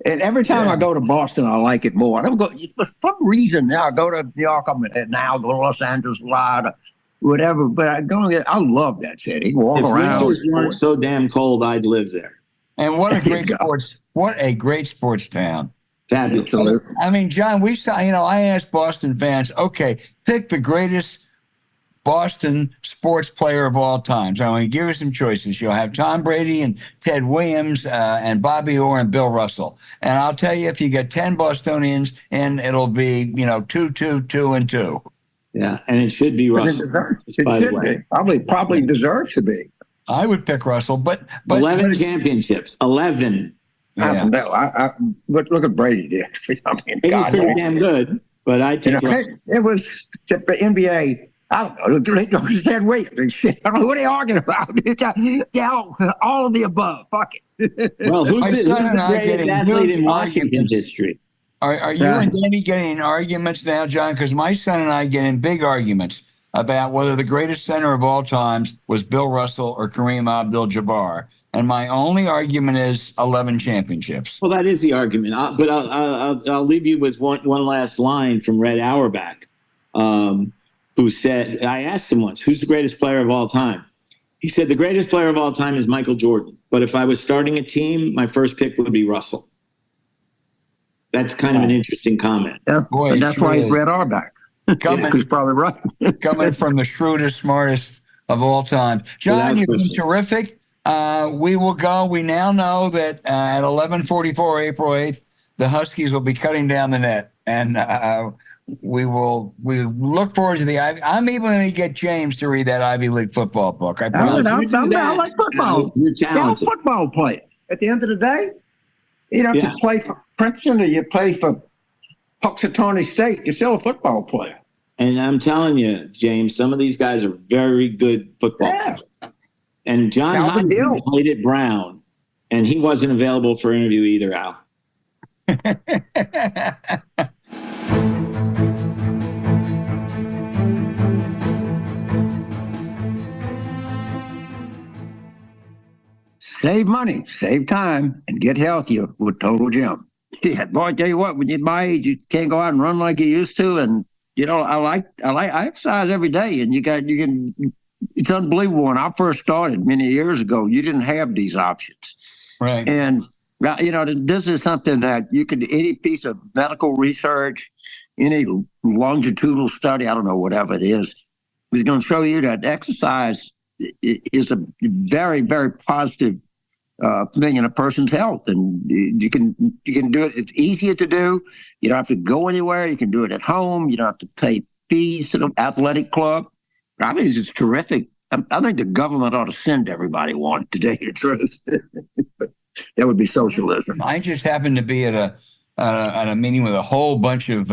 And every time I go to Boston, I like it more. I don't go for some reason. Now I go to New York, go to Los Angeles a lot, whatever. But I love that city. Walk around. If winters weren't so damn cold, I'd live there. And what a great sports town. Fabulous. I mean, John, I asked Boston fans, okay, pick the greatest Boston sports player of all time. So I'm going to give you some choices. You'll have Tom Brady and Ted Williams and Bobby Orr and Bill Russell. And I'll tell you, if you get 10 Bostonians in, it'll be, 2, 2, 2, and 2. Yeah, and it should be Russell. It should be. Probably deserves to be. I would pick Russell, but 11 championships. 11. Yeah. But look at Brady did. He was pretty damn good, but I take it was the NBA. I don't know. What are they arguing about? All of the above. Fuck it. Well, who's the greatest athlete in Washington history? Are you and Danny getting in arguments now, John? Because my son and I get in big arguments about whether the greatest center of all times was Bill Russell or Kareem Abdul-Jabbar. And my only argument is 11 championships. Well, that is the argument. But I'll leave you with one last line from Red Auerbach. Who said, I asked him once, who's the greatest player of all time? He said, the greatest player of all time is Michael Jordan. But if I was starting a team, my first pick would be Russell. That's kind of an interesting comment. Yeah, boy, and that's why he's Red Auerbach. He's probably right. Coming from the shrewdest, smartest of all time. John, you've been terrific. We will go. We now know that at 11:44 April 8th, the Huskies will be cutting down the net. And we look forward to the Ivy. I'm even going to get James to read that Ivy League football book. I promise. I like football. You're talented. You're a football player. At the end of the day, if you play for Princeton or you play for Ohtani State, you're still a football player. And I'm telling you, James, some of these guys are very good football players. And John Feinstein played at Brown, and he wasn't available for interview either, Al. Save money, save time, and get healthier with Total Gym. Yeah, boy, I tell you what, when you're my age, you can't go out and run like you used to. And I exercise every day, and it's unbelievable. When I first started many years ago, you didn't have these options. Right. And this is something that any piece of medical research, any longitudinal study, I don't know, whatever it is going to show you that exercise is a very, very positive thing in a person's health, and you can do it. It's easier to do. You don't have to go anywhere. You can do it at home. You don't have to pay fees to the athletic club. I think it's terrific. I think the government ought to send everybody one, to tell you the truth. That would be socialism. I just happened to be at a meeting with a whole bunch of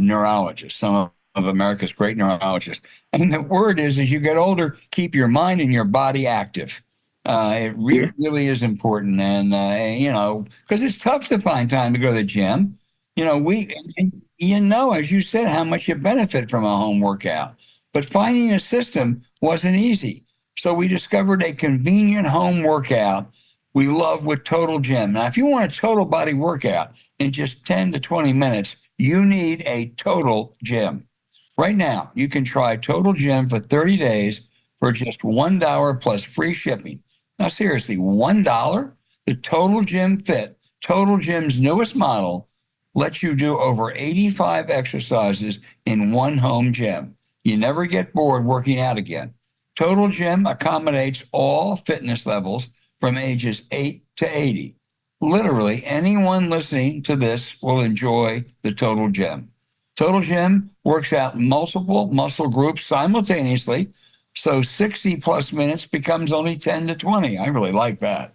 neurologists, some of America's great neurologists, and the word is, as you get older, keep your mind and your body active. It really is important. And, because it's tough to find time to go to the gym. As you said, how much you benefit from a home workout. But finding a system wasn't easy. So we discovered a convenient home workout we love with Total Gym. Now, if you want a total body workout in just 10 to 20 minutes, you need a Total Gym. Right now, you can try Total Gym for 30 days for just $1 plus free shipping. Now, seriously, $1? The Total Gym Fit, Total Gym's newest model, lets you do over 85 exercises in one home gym. You never get bored working out again. Total Gym accommodates all fitness levels from ages 8 to 80. Literally, anyone listening to this will enjoy the Total Gym. Total Gym works out multiple muscle groups simultaneously, so 60 plus minutes becomes only 10 to 20. I really like that.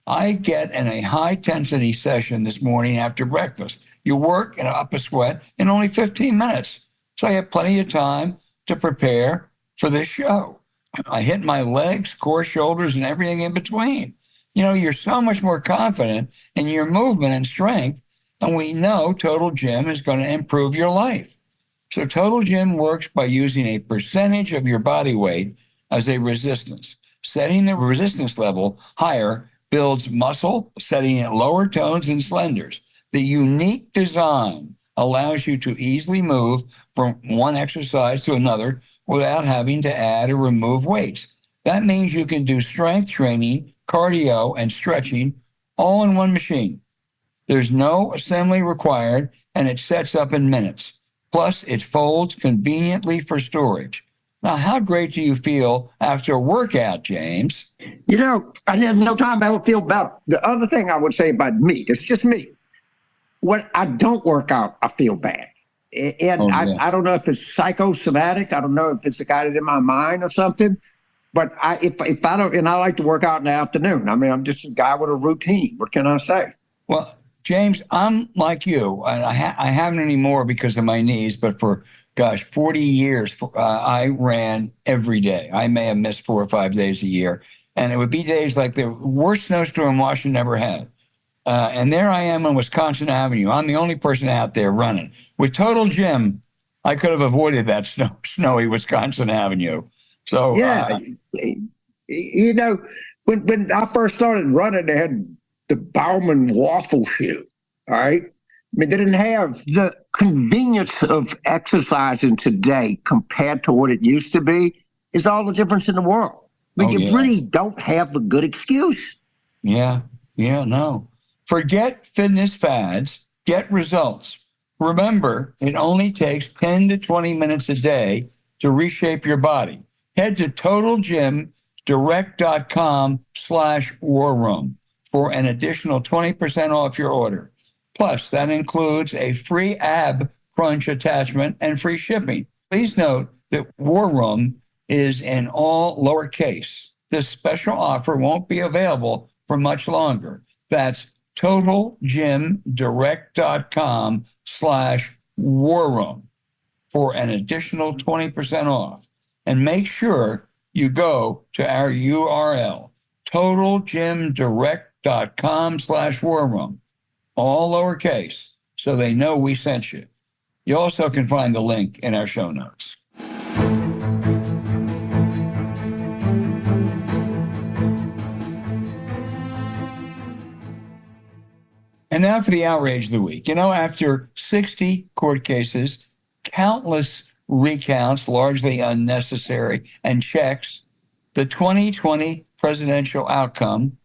I get in a high intensity session this morning after breakfast. You work and up a sweat in only 15 minutes. So I have plenty of time to prepare for this show. I hit my legs, core, shoulders, and everything in between. You're so much more confident in your movement and strength, and we know Total Gym is going to improve your life. So Total Gym works by using a percentage of your body weight as a resistance. Setting the resistance level higher builds muscle, setting it lower tones and slenders. The unique design allows you to easily move from one exercise to another without having to add or remove weights. That means you can do strength training, cardio, and stretching all in one machine. There's no assembly required, and it sets up in minutes. Plus, it folds conveniently for storage. Now, how great do you feel after a workout, James? I have no time I would feel better. The other thing I would say about me, it's just me. When I don't work out, I feel bad. And I don't know if it's psychosomatic. I don't know if it's got it in my mind or something. But if I don't, and I like to work out in the afternoon. I mean, I'm just a guy with a routine. What can I say? Well, James, I'm like you. I haven't anymore because of my knees, but for 40 years, I ran every day. I may have missed 4 or 5 days a year. And it would be days like the worst snowstorm Washington ever had. And there I am on Wisconsin Avenue. I'm the only person out there running. With Total Gym, I could have avoided that snowy Wisconsin Avenue. So yeah, when I first started running, they had the Bauman waffle shoe. All right, I mean, they didn't have the convenience of exercising today compared to what it used to be. Is all the difference in the world. I mean, you really don't have a good excuse. No. Forget fitness fads, get results. Remember, it only takes 10 to 20 minutes a day to reshape your body. Head to totalgymdirect.com/war room for an additional 20% off your order. Plus, that includes a free ab crunch attachment and free shipping. Please note that War Room is in all lowercase. This special offer won't be available for much longer. That's totalgymdirect.com/war room for an additional 20% off. And make sure you go to our URL, totalgymdirect.com/war room, all lowercase, so they know we sent you. You also can find the link in our show notes. And now for the outrage of the week. After 60 court cases, countless recounts, largely unnecessary, and checks, the 2020 presidential outcome,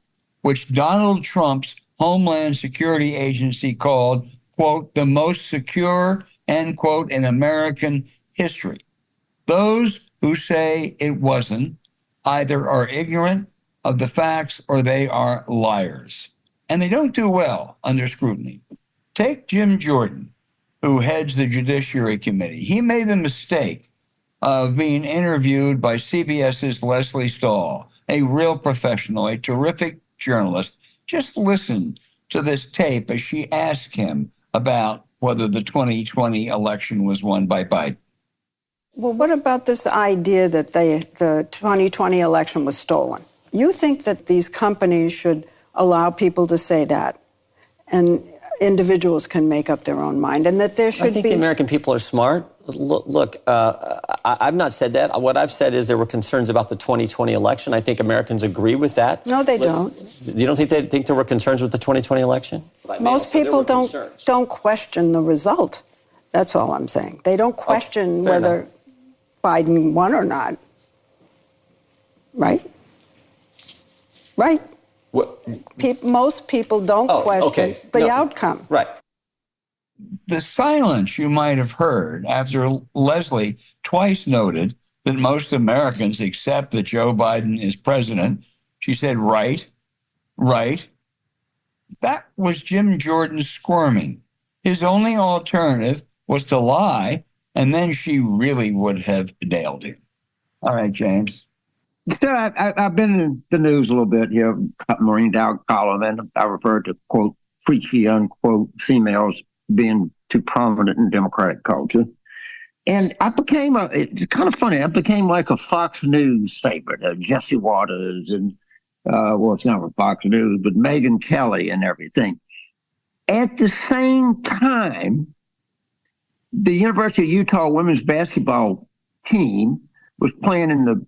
which Donald Trump's Homeland Security Agency called, quote, the most secure, end quote, in American history. Those who say it wasn't either are ignorant of the facts or they are liars. And they don't do well under scrutiny. Take Jim Jordan, who heads the Judiciary Committee. He made the mistake of being interviewed by CBS's Leslie Stahl, a real professional, a terrific journalist. Just listen to this tape as she asked him about whether the 2020 election was won by Biden. Well, what about this idea that the 2020 election was stolen? You think that these companies should allow people to say that, and individuals can make up their own mind, and that there should be... I think the American people are smart. Look, I've not said that. What I've said is there were concerns about the 2020 election. I think Americans agree with that. No, they don't. You don't think there were concerns with the 2020 election? Most people don't question the result. That's all I'm saying. They don't question whether Biden won or not. Right? Right. Most people don't question the outcome. Right. The silence you might have heard after Leslie twice noted that most Americans accept that Joe Biden is president. She said, right. That was Jim Jordan squirming. His only alternative was to lie, and then she really would have nailed him. All right, James. So I've been in the news a little bit here, Marine Dow column, and I referred to, quote, preachy, unquote, females being too prominent in Democratic culture. And it's kind of funny, I became like a Fox News favorite, Jesse Waters and, it's not with Fox News, but Megyn Kelly and everything. At the same time, the University of Utah women's basketball team was playing in the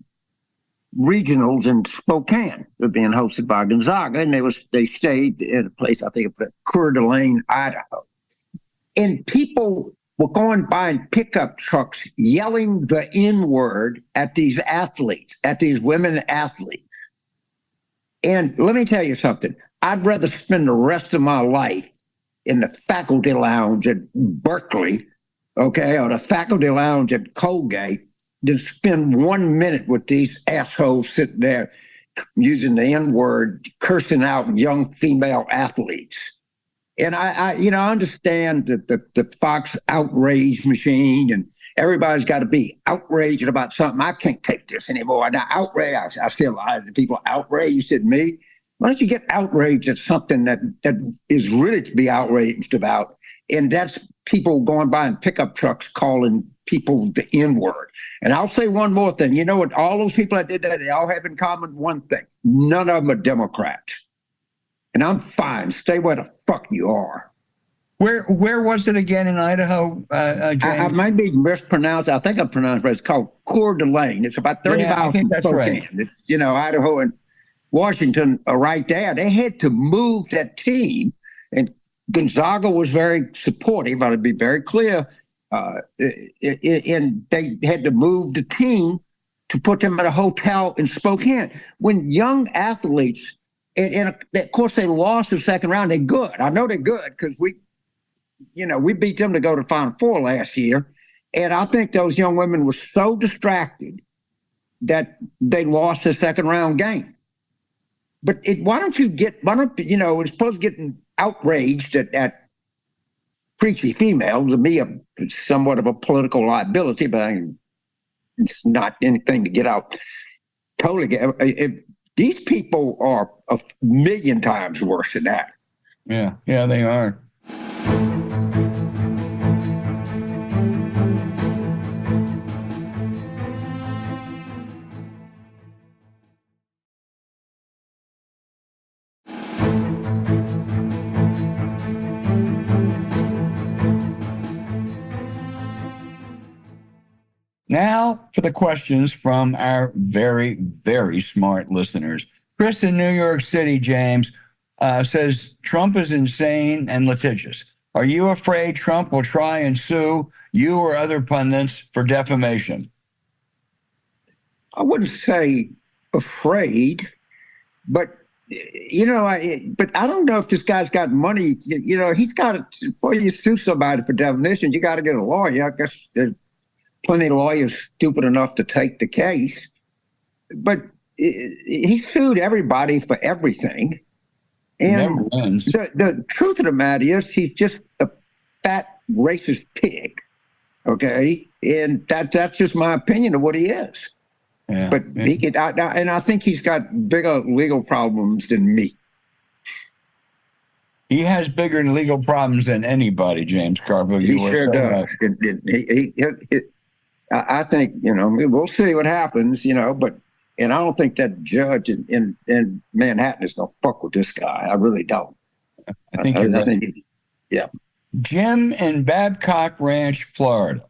regionals in Spokane. They're being hosted by Gonzaga, and they stayed in a place, I think, Coeur d'Alene, Idaho. And people were going by in pickup trucks yelling the N-word at these athletes, at these women athletes. And let me tell you something. I'd rather spend the rest of my life in the faculty lounge at Berkeley, or the faculty lounge at Colgate, than spend 1 minute with these assholes sitting there using the N-word, cursing out young female athletes. And I understand that the Fox outrage machine and everybody's got to be outraged about something. I can't take this anymore. Now, outrage, I feel like people outraged at me. Why don't you get outraged at something that is really to be outraged about? And that's people going by in pickup trucks calling people the N-word. And I'll say one more thing. You know what? All those people that did that, they all have in common one thing. None of them are Democrats. And I'm fine. Stay where the fuck you are. Where was it again in Idaho, James? I might be mispronounced. I think I pronounced it. It's called Coeur d'Alene. It's about 30 miles from Spokane. Right. It's, Idaho and Washington are right there. They had to move that team. And Gonzaga was very supportive. I'll be very clear. And they had to move the team to put them at a hotel in Spokane. When young athletes, and of course they lost the second round, they're good. I know they're good because we beat them to go to Final Four last year. And I think those young women were so distracted that they lost the second round game. But it's supposed to get outraged at preachy females. To me, it's somewhat of a political liability, but it's not anything to get out totally. These people are a million times worse than that. Yeah, they are. Now for the questions from our very, very smart listeners. Chris in New York City, James, says Trump is insane and litigious. Are you afraid Trump will try and sue you or other pundits for defamation? I wouldn't say afraid, but but I don't know if this guy's got money. He's got to, before you sue somebody for defamation, you got to get a lawyer. I guess there's plenty of lawyers stupid enough to take the case, but he sued everybody for everything. And the truth of the matter is, he's just a fat racist pig. Okay, and that's just my opinion of what he is. Yeah, but he could, and I think he's got bigger legal problems than me. He has bigger legal problems than anybody, James Carville. He sure does. I think we'll see what happens. And I don't think that judge in Manhattan is gonna fuck with this guy. I really don't. I think yeah. Jim in Babcock Ranch, Florida,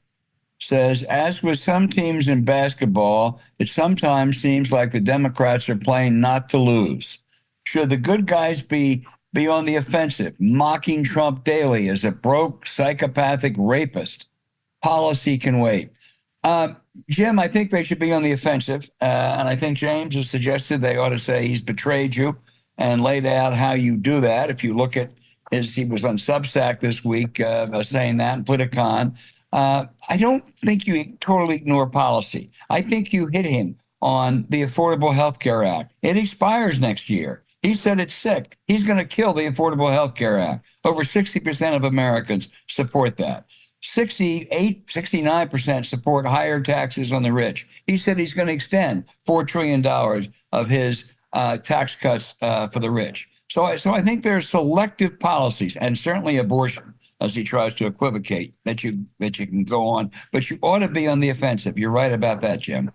says, as with some teams in basketball, it sometimes seems like the Democrats are playing not to lose. Should the good guys be on the offensive, mocking Trump daily as a broke, psychopathic rapist? Policy can wait. Jim, I think they should be on the offensive. And I think James has suggested they ought to say he's betrayed you and laid out how you do that. If you look at he was on Substack this week saying that and Politicon. I don't think you totally ignore policy. I think you hit him on the Affordable Health Care Act. It expires next year. He said it's sick. He's going to kill the Affordable Health Care Act. Over 60% of Americans support that. 69% support higher taxes on the rich. He said he's going to extend $4 trillion of his tax cuts for the rich. So I think there's selective policies, and certainly abortion, as he tries to equivocate, that you can go on, but you ought to be on the offensive. You're right about that, Jim.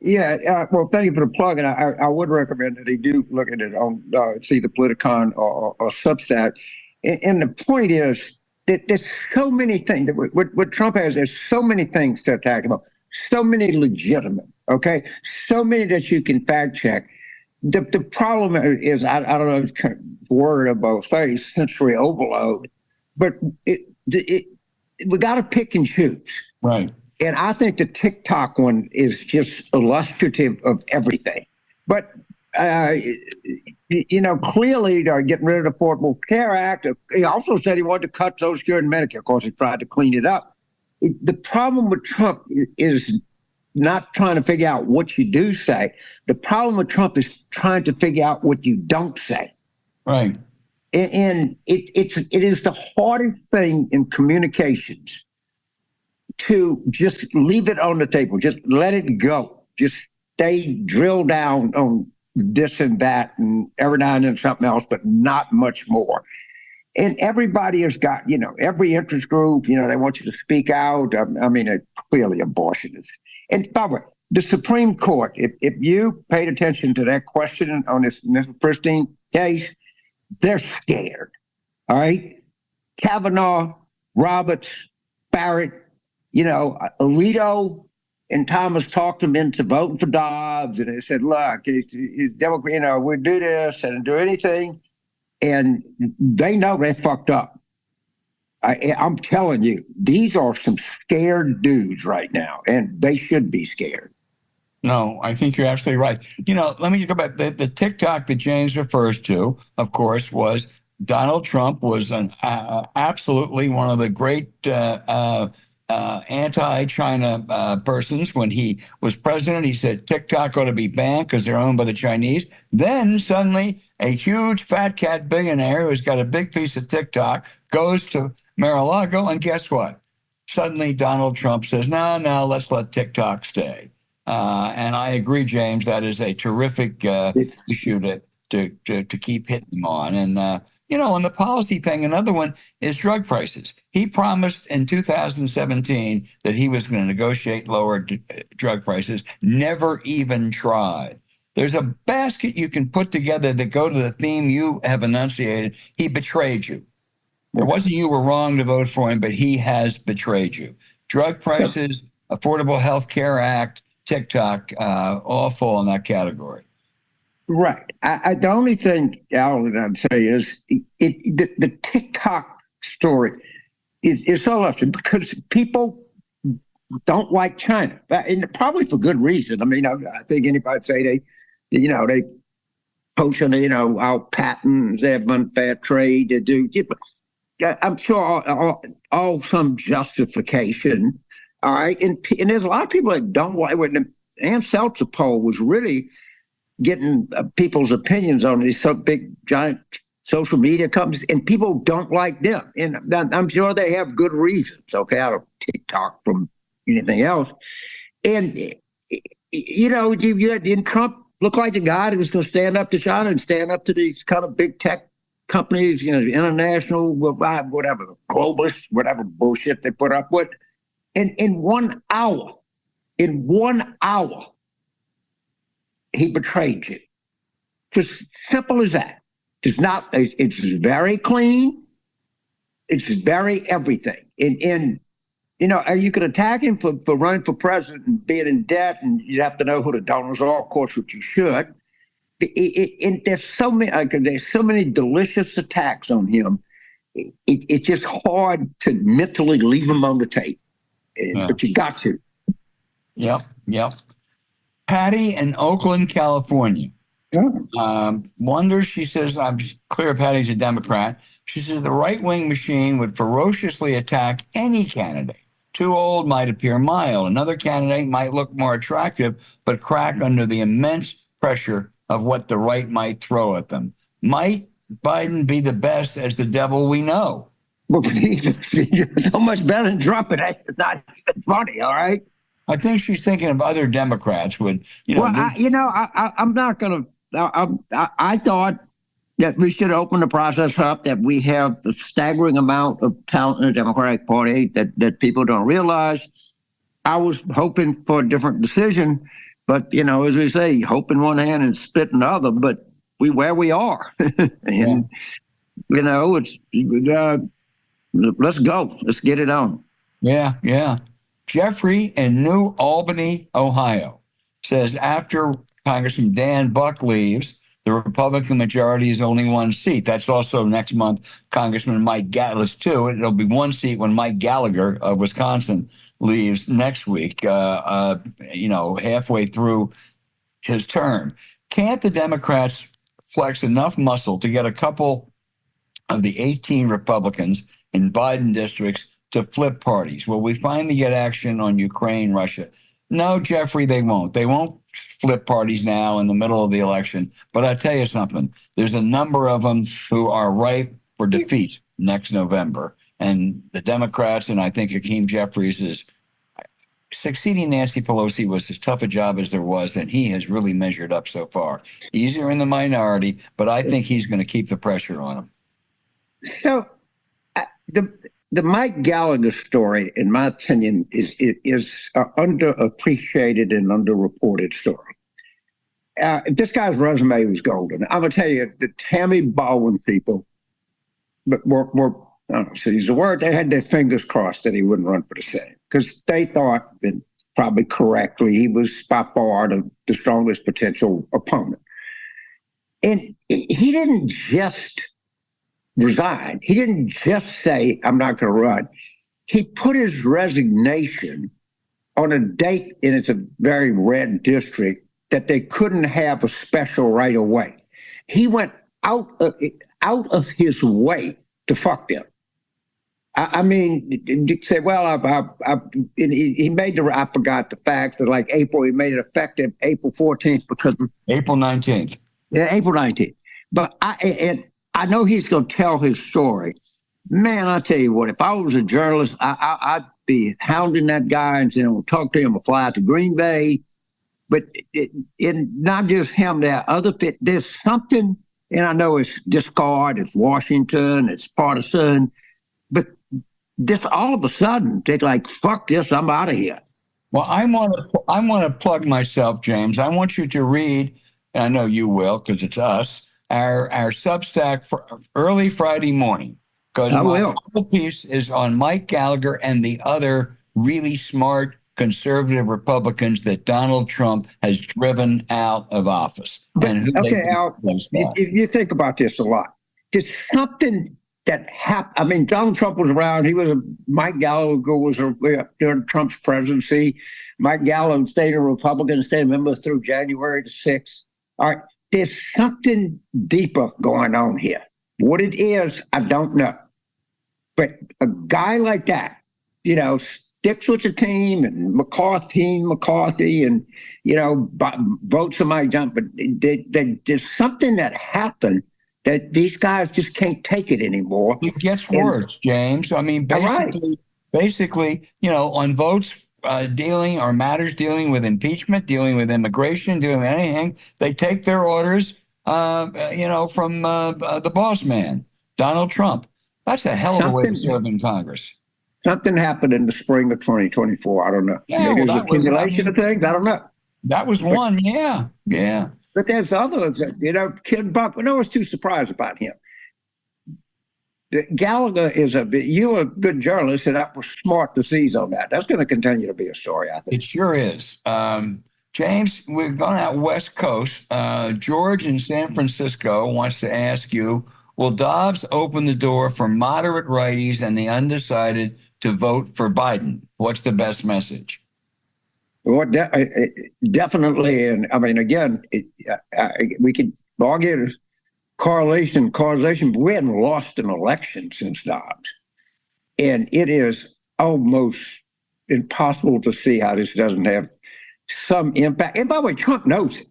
Yeah, well, thank you for the plug, and I would recommend that he do look at it on see the Politicon or Substack. And the point is that there's so many things. What Trump has, there's so many things to attack about, so many legitimate, okay? So many that you can fact check. The problem is, I don't know, it's kind of word about face, sensory overload. But we got to pick and choose. Right. And I think the TikTok one is just illustrative of everything. But, clearly they're getting rid of the Affordable Care Act. He also said he wanted to cut Social Security and Medicare. Of course, he tried to clean it up. The problem with Trump is not trying to figure out what you do say. The problem with Trump is trying to figure out what you don't say. Right. And it is the hardest thing in communications to just leave it on the table. Just let it go. Just stay drill down on this and that and every now and then something else, but not much more. And everybody has got, every interest group, they want you to speak out. I mean, clearly abortion is. And by the way, the Supreme Court, if you paid attention to that question on this Pristine case, they're scared. All right. Kavanaugh, Roberts, Barrett, Alito and Thomas talked them into voting for Dobbs. And they said, look, Democrat, we'll do this and do anything. And they know they fucked up. I'm telling you, these are some scared dudes right now, and they should be scared. No, I think you're absolutely right. Let me go back. The TikTok that James refers to, of course, was Donald Trump was absolutely one of the great anti-China persons. When he was president, he said TikTok ought to be banned because they're owned by the Chinese. Then suddenly a huge fat cat billionaire who's got a big piece of TikTok goes to Mar-a-Lago, and guess what? Suddenly Donald Trump says, no, let's let TikTok stay. And I agree, James, that is a terrific issue to keep hitting them on. And, on the policy thing, another one is drug prices. He promised in 2017 that he was going to negotiate lower drug prices, never even tried. There's a basket you can put together that go to the theme you have enunciated. He betrayed you. It wasn't you were wrong to vote for him, but he has betrayed you. Drug prices, Affordable Health Care Act, TikTok, all fall in that category. Right. The only thing, Alan, I'd say is the TikTok story is so left because people don't like China, and probably for good reason. I mean, I think anybody'd say they poaching, our patents, they have unfair trade to do. I'm sure all some justification. All right. And there's a lot of people that don't like when the Ann Seltzer poll was really getting people's opinions on these so big, giant social media companies, and people don't like them. And I'm sure they have good reasons. Okay. I don't TikTok from anything else. And, Trump looked like the guy that was going to stand up to China and stand up to these kind of big tech companies, international, whatever, globalists, whatever bullshit they put up with. And in 1 hour, he betrayed you. Just simple as that. It's very clean. It's very everything. And you can attack him for running for president and being in debt, and you have to know who the donors are, of course, which you should. And there's so many delicious attacks on him. It's just hard to mentally leave him on the table, but you got to. Yep. Patty in Oakland, California. Wonders, she says, I'm clear Patty's a Democrat. She says the right-wing machine would ferociously attack any candidate. Too old might appear mild. Another candidate might look more attractive, but crack under the immense pressure of what the right might throw at them. Might Biden be the best as the devil we know? Well, he's so much better than Trump. It's not funny, all right? I think she's thinking of other Democrats would, I'm not going to. I thought that we should open the process up, that we have a staggering amount of talent in the Democratic Party that people don't realize. I was hoping for a different decision, but, as we say, hope in one hand and spit in the other, but where we are. And, let's go. Let's get it on. Yeah. Jeffrey in New Albany, Ohio, says after Congressman Dan Buck leaves, the Republican majority is only one seat. That's also next month. Congressman Mike Gallagher, too. It'll be one seat when Mike Gallagher of Wisconsin leaves next week, halfway through his term. Can't the Democrats flex enough muscle to get a couple of the 18 Republicans in Biden districts to flip parties? Will we finally get action on Ukraine, Russia? No, Jeffrey, they won't. They won't flip parties now in the middle of the election. But I tell you something, there's a number of them who are ripe for defeat next November. And the Democrats, and I think Hakeem Jeffries, is succeeding Nancy Pelosi was as tough a job as there was, and he has really measured up so far. Easier in the minority, but I think he's going to keep the pressure on him. So the Mike Gallagher story, in my opinion, is underappreciated and underreported story. This guy's resume was golden. I'm gonna tell you, the Tammy Baldwin people, were I don't know, so use the word, they had their fingers crossed that he wouldn't run for the Senate because they thought, and probably correctly, he was by far the strongest potential opponent. And he didn't just resign. He didn't just say, I'm not going to run. He put his resignation on a date, and it's a very red district, that they couldn't have a special right away. He went out of his way to fuck them. I mean, you say, well, he made I forgot the facts, but like April, he made it effective April 14th because April 19th. Yeah, April 19th. But I know he's going to tell his story. Man, I tell you what, if I was a journalist, I'd be hounding that guy and saying, talk to him, I'll fly out to Green Bay. But not just him, there's something, and I know it's discard, it's Washington, it's partisan, but this all of a sudden, they're like, fuck this, I'm out of here. Well, I want to plug myself, James. I want you to read, and I know you will because it's us, our Substack for early Friday morning, because my whole piece is on Mike Gallagher and the other really smart conservative Republicans that Donald Trump has driven out of office. And who Okay, Al, if you think about this a lot, there's something that happened. I mean, Donald Trump was around. Mike Gallagher was during Trump's presidency. Mike Gallagher stayed a Republican, stayed a member through January the 6th. All right, there's something deeper going on here. What it is, I don't know. But a guy like that, sticks with the team and McCarthy, and, vote somebody down. But there's something that happened that these guys just can't take it anymore. It gets worse, James. I mean, basically, on votes dealing or matters dealing with impeachment, dealing with immigration, dealing with anything, they take their orders, from the boss man, Donald Trump. That's a hell of a way to serve in Congress. Something happened in the spring of 2024. I don't know. Yeah, Maybe it was an accumulation of things. I don't know. That was one. Yeah. But there's others that, Kid Buck, no one's too surprised about him. Gallagher you're a good journalist, and that was smart to seize on that. That's going to continue to be a story, I think. It sure is. James, we're going out West Coast. George in San Francisco wants to ask you, will Dobbs open the door for moderate righties and the undecided to vote for Biden? What's the best message? Well, definitely. And I mean, again, we could argue there's causation, but we hadn't lost an election since Dobbs. And it is almost impossible to see how this doesn't have some impact. And by the way, Trump knows it.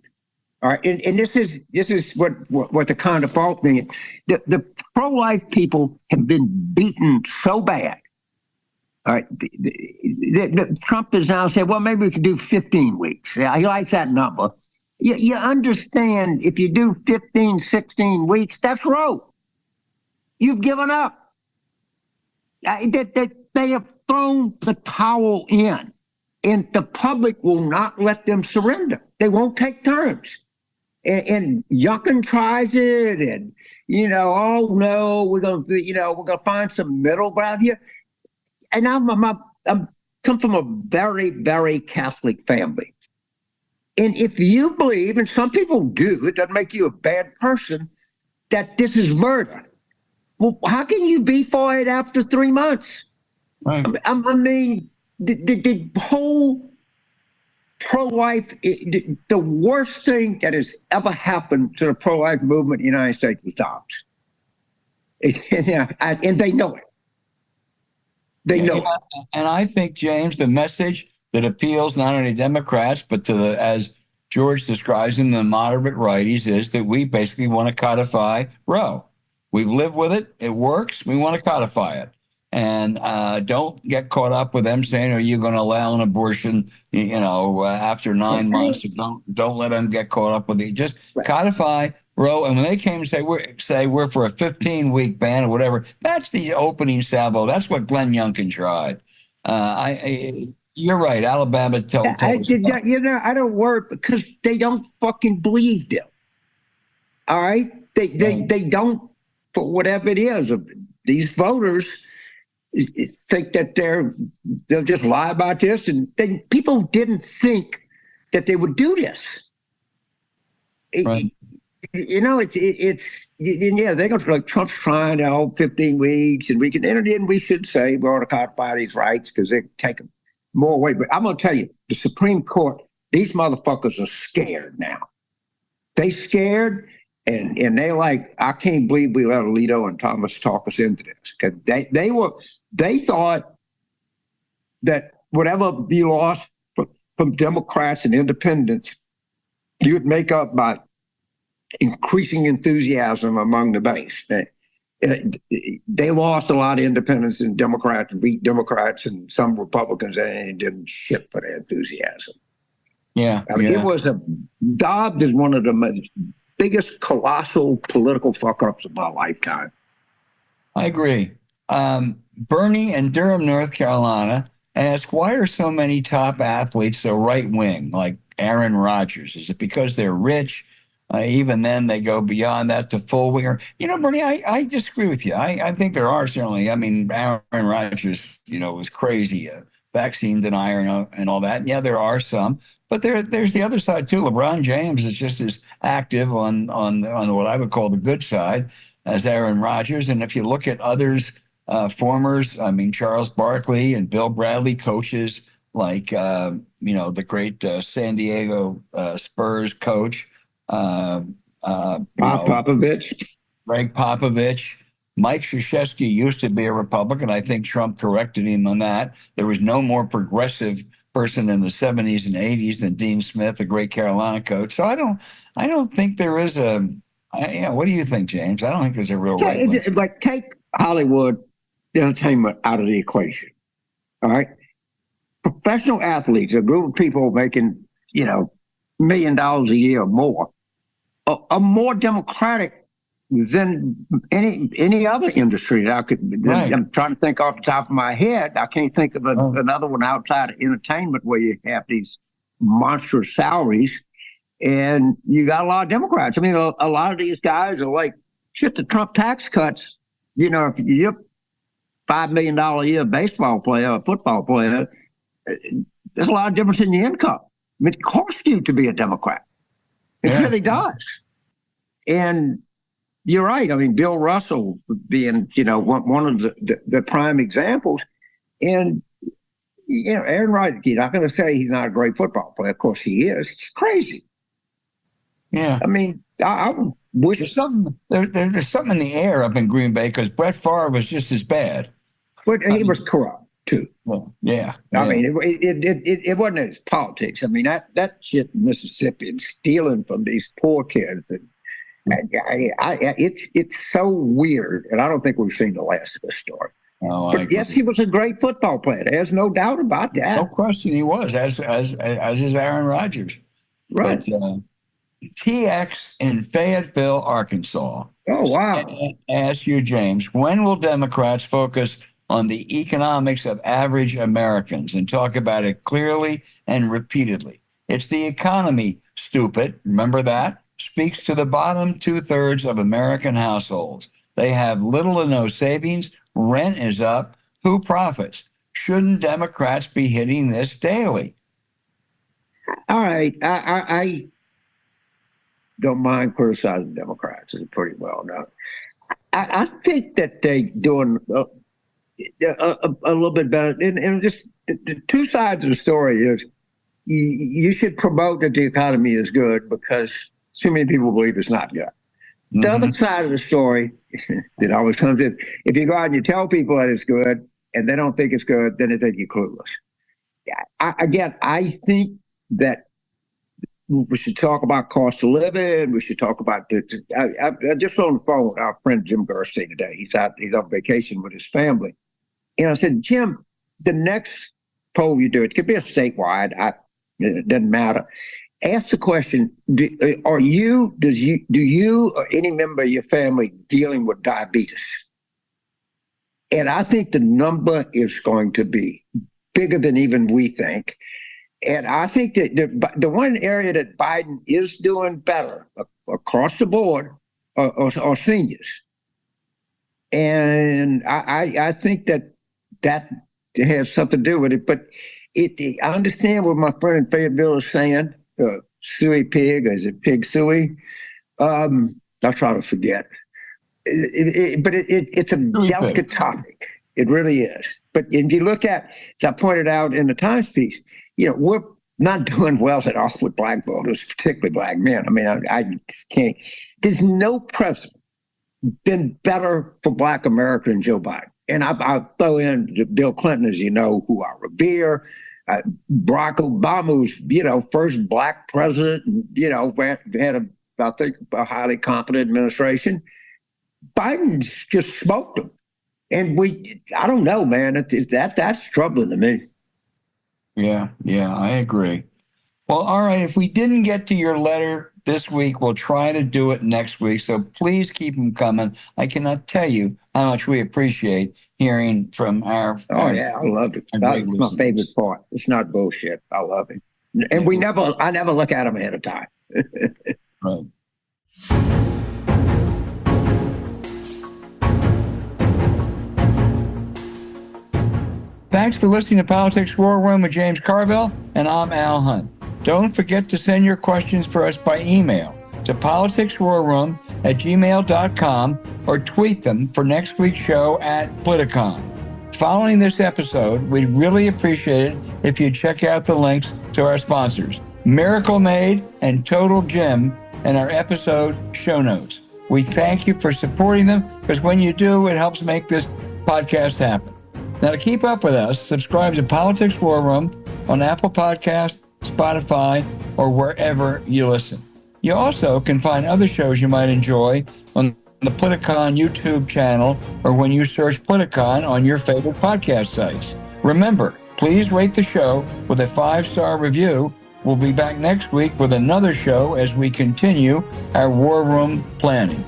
All right, and this is what the kind of fault thing is. The pro-life people have been beaten so bad. All right, Trump has now said, well, maybe we could do 15 weeks. Yeah, he likes that number. You understand, if you do 15, 16 weeks, that's Roe. You've given up. They have thrown the towel in, and the public will not let them surrender. They won't take terms. And Yuckin tries it, and oh no, we're gonna find some middle ground here. And I'm come from a very, very Catholic family, and if you believe, and some people do, it doesn't make you a bad person, that this is murder. Well, how can you be for it after 3 months? Right. I mean, the whole pro-life, the worst thing that has ever happened to the pro-life movement in the United States was Dobbs. And they know it. They know it. And I think, James, the message that appeals not only to Democrats, but to as George describes them, the moderate righties, is that we basically want to codify Roe. We live with it. It works. We want to codify it. And don't get caught up with them saying, are you going to allow an abortion, after 9 months? Don't let them get caught up with it. Just codify Roe. And when they came and say we're for a 15-week ban or whatever, that's the opening salvo. That's what Glenn Youngkin tried. You're right. Alabama told us. I don't worry because they don't fucking believe them. All right? They don't, for whatever it is. These voters think that they'll just lie about this, and people didn't think that they would do this. Right. They're going to like Trump's trying to hold 15 weeks, and we should say we ought to codify these rights because they take more away. But I'm going to tell you, the Supreme Court, these motherfuckers are scared now. They scared. And they I can't believe we let Alito and Thomas talk us into this, because they thought that whatever you lost from Democrats and independents, you'd make up by increasing enthusiasm among the base. They lost a lot of independents and Democrats, and beat Democrats and some Republicans, and didn't shit for their enthusiasm. Yeah, It was Dobbs is one of the biggest colossal political fuck-ups of my lifetime. I agree. Bernie in Durham, North Carolina, asked, why are so many top athletes so right-wing, like Aaron Rodgers? Is it because they're rich? Even then, they go beyond that to full winger. Bernie, I disagree with you. I think there are certainly. I mean, Aaron Rodgers, was crazy. vaccine denier and all that. And yeah, there are some, but there's the other side too. LeBron James is just as active on what I would call the good side as Aaron Rodgers. And if you look at others, formers, I mean, Charles Barkley and Bill Bradley, coaches like, the great San Diego Spurs coach, Popovich. Greg Popovich. Mike Krzyzewski used to be a Republican. I think Trump corrected him on that. There was no more progressive person in the 70s and 80s than Dean Smith, the great Carolina coach. So I don't think there is what do you think, James? I don't think there's a real right wing. Like, take Hollywood entertainment out of the equation. All right. Professional athletes, a group of people making, $1 million a year or more, are more democratic than any other industry that I could. Right. I'm trying to think off the top of my head. I can't think of another one outside of entertainment where you have these monstrous salaries, and you got a lot of Democrats. I mean, a lot of these guys are like, shit, the Trump tax cuts. If you're $5 million a year baseball player or football player, there's a lot of difference in your income. I mean, it costs you to be a Democrat. It really does. And you're right. I mean, Bill Russell being, one of the prime examples. And, Aaron Rodgers, you're not going to say he's not a great football player. Of course he is. It's crazy. Yeah. I mean, I wish there's something in the air up in Green Bay because Brett Favre was just as bad. But he was corrupt too. Well, yeah. I mean, it wasn't his politics. I mean, that shit in Mississippi and stealing from these poor kids. And it's so weird, and I don't think we've seen the last of this story. Oh, but yes, he was a great football player. There's no doubt about that. No question, he was, as is Aaron Rodgers. Right. But, TX in Fayetteville, Arkansas. Oh, wow. Ask you, James, when will Democrats focus on the economics of average Americans and talk about it clearly and repeatedly? It's the economy, stupid. Remember that? Speaks to the bottom 2/3 of American households. They have little to no savings. Rent is up. Who profits? Shouldn't Democrats be hitting this daily? All right. I don't mind criticizing Democrats. It's pretty well known. I think that they're doing a little bit better. And just the two sides of the story is you should promote that the economy is good because too many people believe it's not good. The other side of the story that always comes in, if you go out and you tell people that it's good and they don't think it's good, then they think you're clueless. I think that we should talk about cost of living. We should talk about I just on the phone with our friend Jim Gerstein today. He's on vacation with his family. And I said, Jim, the next poll you do, it could be a statewide, it doesn't matter. Ask the question, do you or any member of your family dealing with diabetes? And I think the number is going to be bigger than even we think. And I think that the one area that Biden is doing better across the board are seniors. And I think that has something to do with it. But I understand what my friend in Fayetteville is saying. Suey pig, is it pig suey? I'll try to forget. But it's a delicate topic. It really is. But if you look at, as I pointed out in the Times piece, we're not doing well at all with black voters, particularly black men. I mean, I just can't. There's no president been better for black America than Joe Biden. And I'll throw in Bill Clinton, as you know, who I revere. Barack Obama was, first black president, and, had I think a highly competent administration. Biden's just smoked him. And I don't know, man. That's troubling to me. Yeah, I agree. Well, all right. If we didn't get to your letter this week, we'll try to do it next week. So please keep them coming. I cannot tell you how much we appreciate hearing from our. Oh, yeah, I love it. That's my favorite part. It's not bullshit. I love it. And I never look at them ahead of time. Right. Thanks for listening to Politics War Room with James Carville, and I'm Al Hunt. Don't forget to send your questions for us by email to politicswarroom@gmail.com or tweet them for next week's show at Politicon. Following this episode, we'd really appreciate it if you'd check out the links to our sponsors, Miracle Made and Total Gym, in our episode show notes. We thank you for supporting them, because when you do, it helps make this podcast happen. Now, to keep up with us, subscribe to Politics War Room on Apple Podcasts, Spotify, or wherever you listen. You also can find other shows you might enjoy on the Politicon YouTube channel, or when you search Politicon on your favorite podcast sites. Remember, please rate the show with a 5-star review. We'll be back next week with another show as we continue our War Room planning.